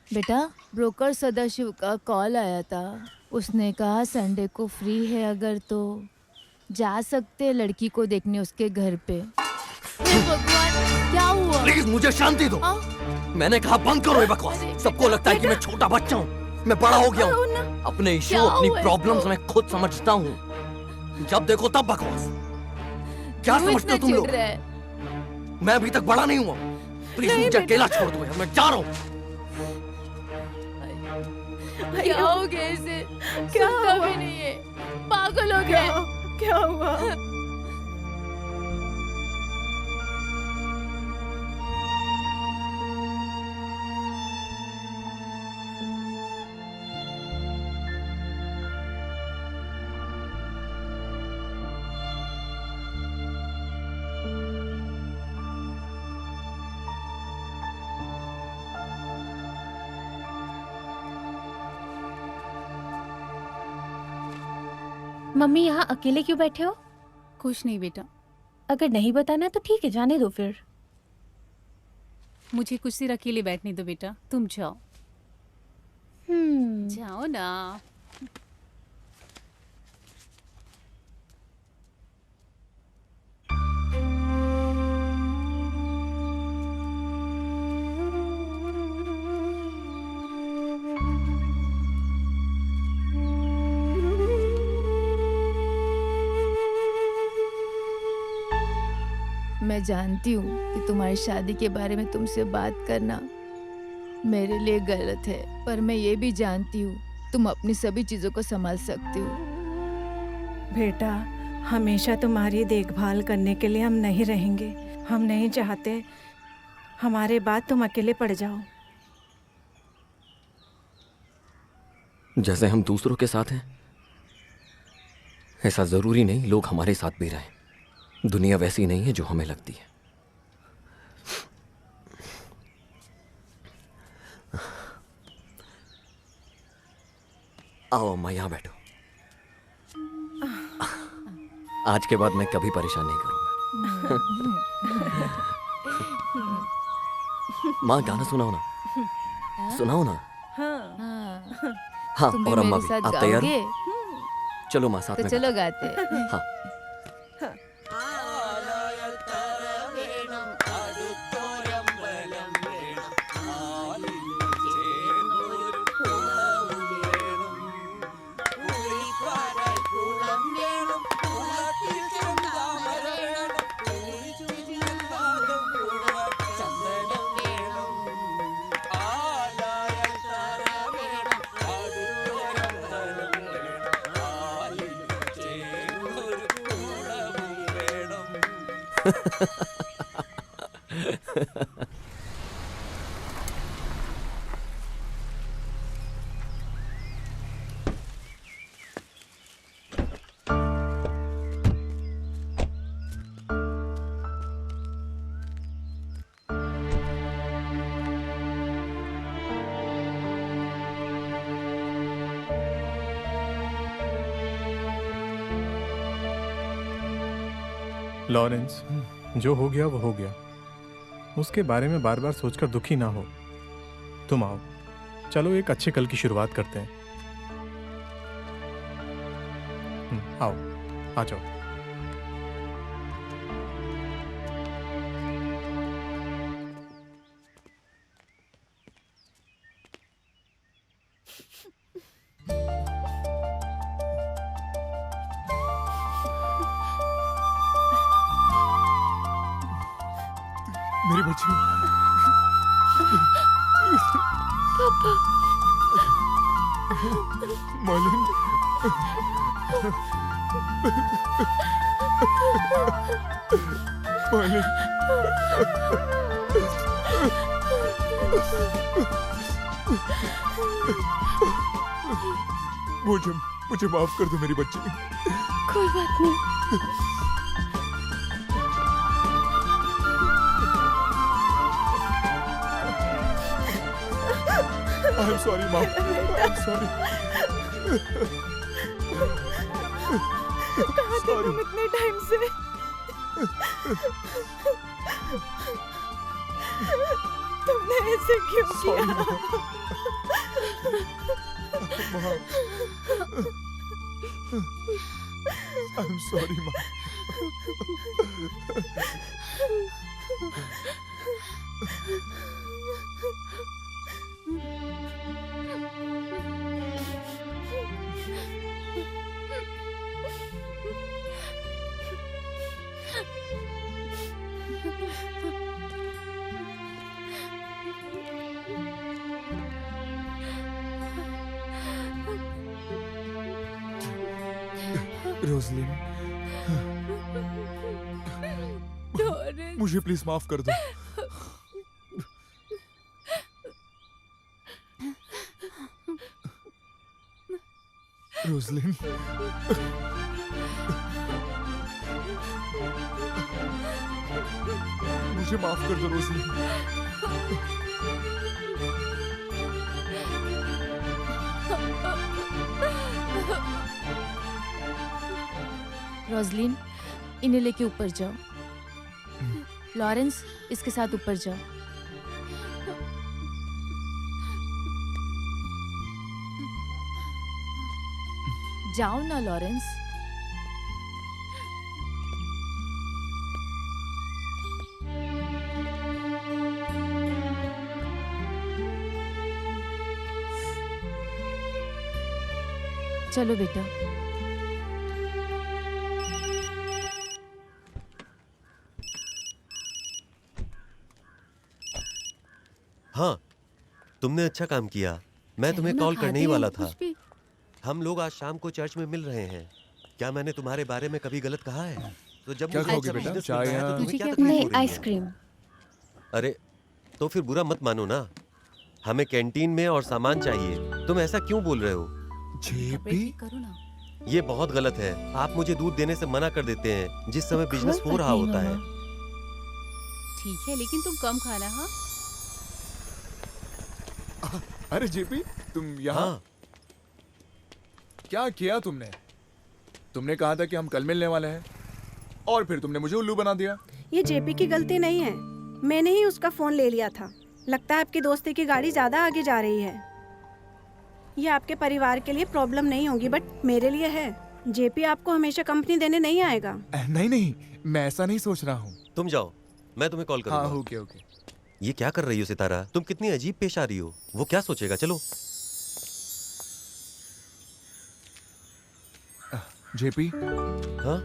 बेटा, ब्रोकर सदाशिव का कॉल आया था। उसने कहा संडे को फ्री है अगर तो जा सकते हैं लड़की को देखने उसके घर पे। हे भगवान, क्या हुआ? प्लीज मुझे शांति दो। मैंने कहा बंद करो ये बकवास। सबको लगता है कि मैं छोटा बच्चा हूँ। मैं बड़ा हो गया हूँ। अपने इशू, क्या अपनी हुआ प्रॉब्लम्स इसको? मैं खुद समझता हूँ। जब देखो तब बकवास। क्या क्यों समझते हो इतना तुम लोग? चिढ़ रहा है? मैं अभी तक बड़ा नहीं हुआ। प्लीज नहीं मुझे बेटा। अकेला छोड़ दो यार, मैं जा रहा हूँ। क्या हो गया इसे? क्या सुनता हुआ? भी नहीं है, पागल हो गया। क्या हुआ? मम्मी यहाँ अकेले क्यों बैठे हो? कुछ नहीं बेटा, अगर नहीं बताना तो ठीक है, जाने दो फिर। मुझे कुछ देर अकेले बैठने दो बेटा, तुम जाओ। जाओ ना। मैं जानती हूँ कि तुम्हारी शादी के बारे में तुमसे बात करना मेरे लिए गलत है, पर मैं ये भी जानती हूँ तुम अपनी सभी चीजों को संभाल सकती हो। बेटा, हमेशा तुम्हारी देखभाल करने के लिए हम नहीं रहेंगे। हम नहीं चाहते हमारे बाद तुम अकेले पड़ जाओ। जैसे हम दूसरों के साथ हैं, ऐसा जरूरी नहीं लोग हमारे साथ भी रहें। दुनिया वैसी नहीं है जो हमें लगती है। आओ अम्मा, यहाँ बैठो। आज के बाद मैं कभी परेशान नहीं करूंगा। माँ गाना सुनाओ ना, सुनाओ ना। हाँ, तुम भी और अम्मा मेरे भी। साथ आप तैयार गाओगे? हो? चलो माँ साथ तो में चलो गाते हैं। गाते हैं। हाँ। लॉरेंस, जो हो गया वो हो गया। उसके बारे में बार बार सोचकर दुखी ना हो। तुम आओ, चलो एक अच्छे कल की शुरुआत करते हैं। आओ, आ जाओ। मेरी बच्ची। पापा। मालिन। मालिन। मुझे माफ कर दो मेरी बच्ची। कोई बात नहीं। I'm sorry, Mom. I'm sorry. कहाँ थे तुम इतने टाइम से? तुमने ऐसे क्यों किया? I'm sorry, Mom. रोज़लिन, मुझे प्लीज माफ कर दो। रोज़लिन, मुझे माफ कर दो रोज़लिन। रोज़लिन, इन्हें लेके ऊपर जाओ। लॉरेंस, इसके साथ ऊपर जाओ। जाओ ना लॉरेंस। चलो बेटा। हाँ, तुमने अच्छा काम किया। मैं तुम्हें कॉल करने ही वाला था। हम लोग आज शाम को चर्च में मिल रहे हैं। क्या मैंने तुम्हारे बारे में कभी गलत कहा है? तो जब क्या मुझे खाओगे अच्छा बेटा? बिजनेस चाय मिलता है तो या- तुम्हें क्या नहीं, तकलीफ हो रही है? आइसक्रीम। अरे, तो फिर बुरा मत मानो ना। हमें कैंटीन में और सामान चाहिए। तुम ऐसा क्यों बोल रहे हो? जेपी, करो ना। ये बहुत गलत है। आप मुझे दूध देने से मना कर देते हैं जिस समय बिजनेस हो रहा होता है। ठीक है, लेकिन तुम कम खाना। हाँ, अरे जेपी, तुम यहाँ? हाँ, क्या किया तुमने? तुमने कहा था कि हम कल मिलने वाले हैं और फिर तुमने मुझे उल्लू बना दिया। ये जेपी की गलती नहीं है। मैंने ही उसका फोन ले लिया था। लगता है आपकी दोस्ती की गाड़ी ज्यादा आगे जा रही है। ये आपके परिवार के लिए प्रॉब्लम नहीं होगी, बट मेरे लिए है। जेपी आपको हमेशा कंपनी देने नहीं आएगा। नहीं नहीं, मैं ऐसा नहीं सोच रहा हूँ। तुम जाओ, मैं तुम्हें कॉल करूंगा। हाँ, ओके ओके। ये क्या कर रही हो सितारा? तुम कितनी अजीब पेश आ रही हो। वो क्या सोचेगा? चलो। जेपी। हाँ?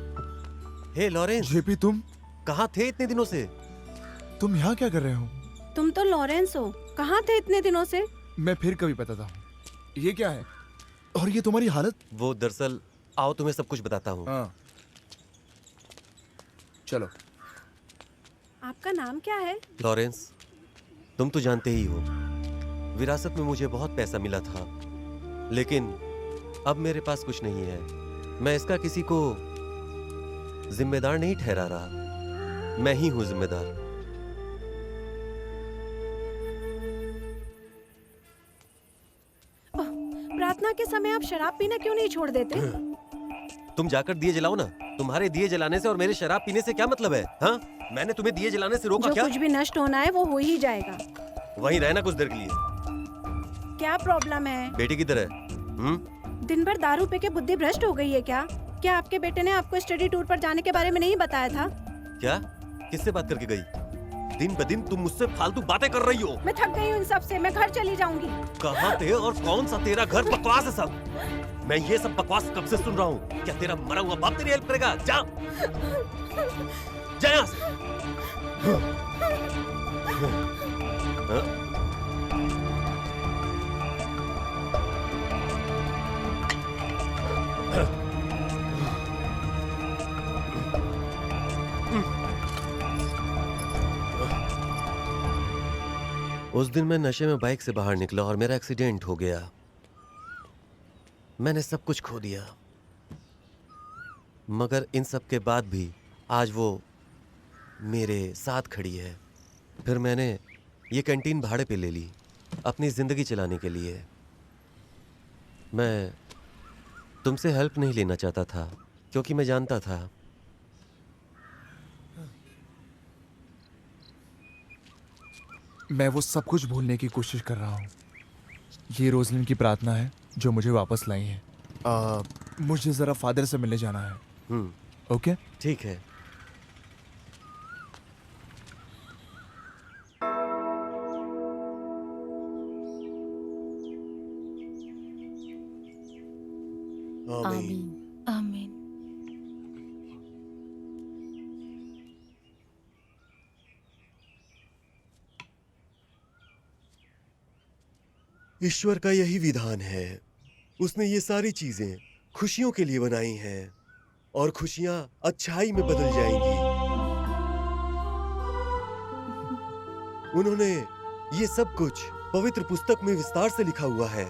हे लॉरेंस। जेपी, तुम कहाँ थे इतने दिनों से? तुम यहाँ क्या कर रहे हो? तुम तो लॉरेंस हो। कहाँ थे इतने दिनों से? मैं फिर कभी बताता हूँ। ये क्या है? और ये तुम्हारी हालत? वो दरअसल, आओ तुम्हें सब कुछ बताता हूँ। हाँ, चलो। आपका नाम क्या है? लॉरेंस, तुम तो जानते ही हो, विरासत में मुझे बहुत पैसा मिला था, लेकिन अब मेरे पास कुछ नहीं है। मैं इसका किसी को जिम्मेदार नहीं ठहरा रहा, मैं ही हूं जिम्मेदार। प्रार्थना के समय आप शराब पीना क्यों नहीं छोड़ देते? तुम जाकर दिए जलाओ ना। तुम्हारे दिए जलाने से और मेरे शराब पीने से क्या मतलब है? हाँ, मैंने तुम्हें दिए जलाने से रोका जो क्या? कुछ भी नष्ट होना है वो हो ही जाएगा। वहीं रहना कुछ देर के लिए। क्या प्रॉब्लम है? बेटी की तरह। दिन भर दारू पी के बुद्धि भ्रष्ट हो गई है क्या? क्या आपके बेटे ने आपको स्टडी टूर पर जाने के बारे में नहीं बताया था? क्या? किससे बात करके गई? दिन ब दिन तुम मुझसे फालतू बातें कर रही हो। मैं थक गई हूँ इन सब से, मैं घर चली जाऊंगी। कहाँ पे और कौन सा तेरा घर? बकवास है सब। मैं ये सब बकवास कब से सुन रहा हूँ? क्या तेरा मरा हुआ बाप तेरी हेल्प करेगा? जा, जा यहाँ से। उस दिन मैं नशे में बाइक से बाहर निकला और मेरा एक्सीडेंट हो गया। मैंने सब कुछ खो दिया, मगर इन सब के बाद भी आज वो मेरे साथ खड़ी है। फिर मैंने ये कैंटीन भाड़े पे ले ली अपनी ज़िंदगी चलाने के लिए। मैं तुमसे हेल्प नहीं लेना चाहता था, क्योंकि मैं जानता था मैं वो सब कुछ भूलने की कोशिश कर रहा हूँ। ये रोजलिन की प्रार्थना है जो मुझे वापस लाई है। मुझे ज़रा फादर से मिलने जाना है। ओके? ठीक है। आमीन। आमीन। ईश्वर का यही विधान है। उसने ये सारी चीजें खुशियों के लिए बनाई हैं और खुशियां अच्छाई में बदल जाएंगी। उन्होंने ये सब कुछ पवित्र पुस्तक में विस्तार से लिखा हुआ है।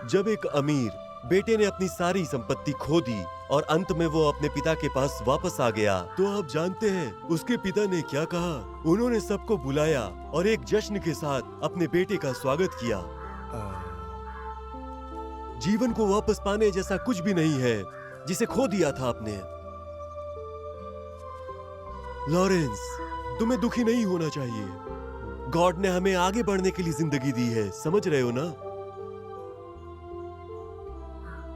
जब एक अमीर बेटे ने अपनी सारी संपत्ति खो दी और अंत में वो अपने पिता के पास वापस आ गया, तो आप जानते हैं उसके पिता ने क्या कहा? उन्होंने सबको बुलाया और एक जश्न के साथ अपने बेटे का स्वागत किया। जीवन को वापस पाने जैसा कुछ भी नहीं है जिसे खो दिया था आपने। लॉरेंस, तुम्हें दुखी नहीं होना चाहिए। गॉड ने हमें आगे बढ़ने के लिए जिंदगी दी है, समझ रहे हो ना?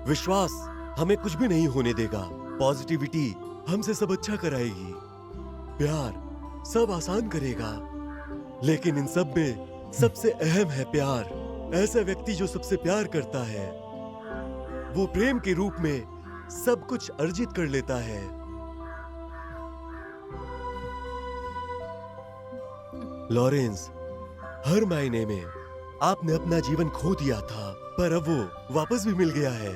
विश्वास हमें कुछ भी नहीं होने देगा। पॉजिटिविटी हमसे सब अच्छा कराएगी। प्यार सब आसान करेगा। लेकिन इन सब में सबसे अहम है प्यार। ऐसा व्यक्ति जो सबसे प्यार करता है वो प्रेम के रूप में सब कुछ अर्जित कर लेता है। लॉरेंस, हर मायने में आपने अपना जीवन खो दिया था, पर अब वो वापस भी मिल गया है।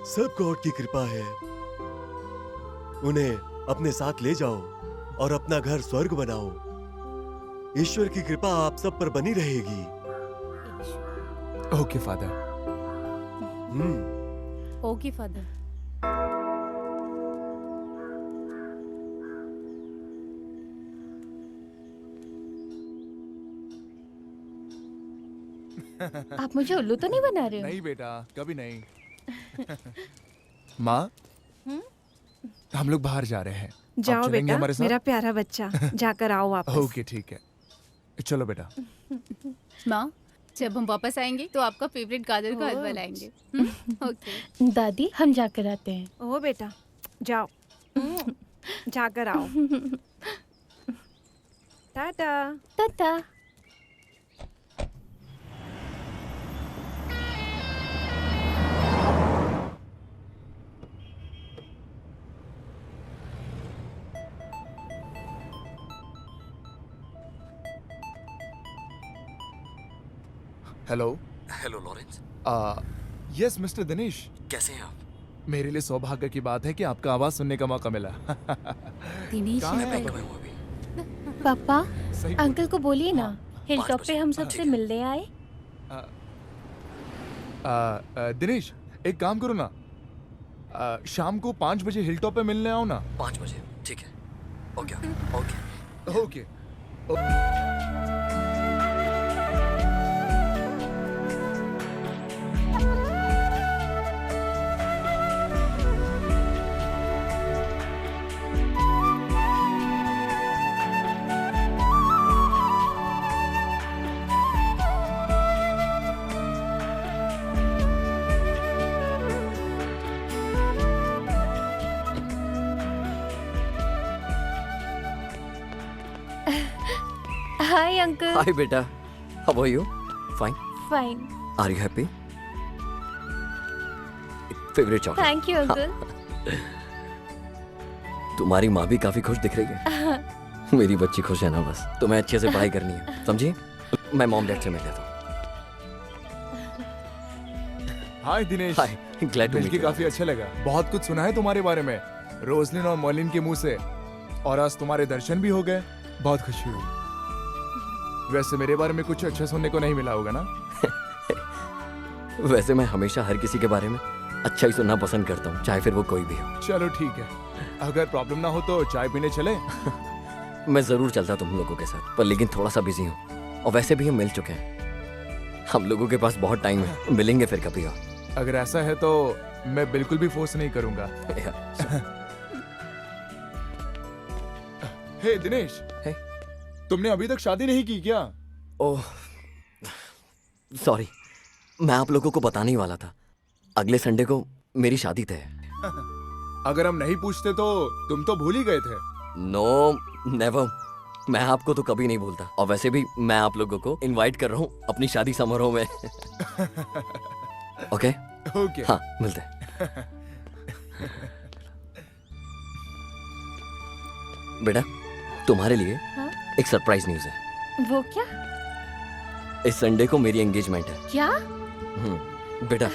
सब गॉड की कृपा है। उन्हें अपने साथ ले जाओ और अपना घर स्वर्ग बनाओ। ईश्वर की कृपा आप सब पर बनी रहेगी। Okay father. Okay father. आप मुझे उल्लू तो नहीं बना रहे हो? नहीं बेटा, कभी नहीं। माँ, हम लोग बाहर जा रहे हैं। जाओ आप चलेंगे बेटा, हमारे साथ? मेरा प्यारा बच्चा, जाकर आओ वापस। ओके ठीक है, चलो बेटा। माँ, जब हम वापस आएंगे तो आपका फेवरेट गाजर का हलवा लाएंगे। ओके दादी, हम जाकर आते हैं। ओ बेटा, जाओ। जाकर आओ। Tata. Tata. Hello. Hello Lawrence. Yes mister Dinesh. कैसे हैं आप? मेरे लिए सौभाग्य की बात है कि आपका आवाज सुनने का मौका मिला। दिनेश कहाँ है अंकल। पापा? पापा सही अंकल को बोलिए ना हिल टॉप पे हम सबसे मिलने आए। दिनेश एक काम करो ना, शाम को 5 बजे हिल टॉप पे मिलने आओ ना। 5 बजे ठीक है। Okay okay okay. Hi uncle. Hi बेटा, how are you? Fine. Fine. Are you happy? Favourite chocolate. Thank you uncle. तुम्हारी माँ भी काफी खुश दिख रही है। मेरी बच्ची खुश है ना, बस तुम्हें अच्छे से पढ़ाई करनी है, समझी? मैं मॉम डैड से मिल लेता हूँ। हाय दिनेश। हाय, ग्लैड टू मिलके मीट यू। काफी अच्छा लगा। बहुत कुछ सुना है तुम्हारे बारे में, रोजलिन और मॉलिन के मुंह से, और आज तुम्हारे दर्शन भी हो गए। बहुत खुशी हुई। वैसे मेरे बारे में कुछ अच्छा सुनने को नहीं मिला होगा ना? वैसे मैं हमेशा हर किसी के बारे में अच्छा ही सुनना पसंद करता हूँ, चाहे फिर वो कोई भी हो। चलो ठीक है, अगर प्रॉब्लम ना हो तो चाय पीने चले। मैं जरूर चलता तुम लोगों के साथ, पर लेकिन थोड़ा सा बिजी हूँ, और वैसे भी हम मिल चुके हैं। हम लोगों के पास बहुत टाइम है, मिलेंगे फिर कभी और। अगर ऐसा है तो मैं बिल्कुल भी फोर्स नहीं करूंगा। हे दिनेश, तुमने अभी तक शादी नहीं की क्या? ओह सॉरी, मैं आप लोगों को बताने ही वाला था। अगले संडे को मेरी शादी तय है। अगर हम नहीं पूछते तो तुम तो भूल ही गए थे। नो नेवर, मैं आपको तो कभी नहीं भूलता, और वैसे भी मैं आप लोगों को इनवाइट कर रहा हूँ अपनी शादी समारोह में। Okay okay. हाँ, मिलते हैं। बेटा, तुम्हारे लिए हाँ? एक सरप्राइज न्यूज है। वो क्या? इस संडे को मेरी एंगेजमेंट है। क्या? बेटा,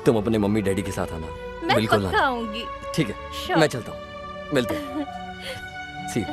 तुम अपने मम्मी डैडी के साथ आना। मैं बिल्कुल पक्का आना। आऊंगी। ठीक है, Sure. मैं चलता हूँ, मिलते हैं। See you.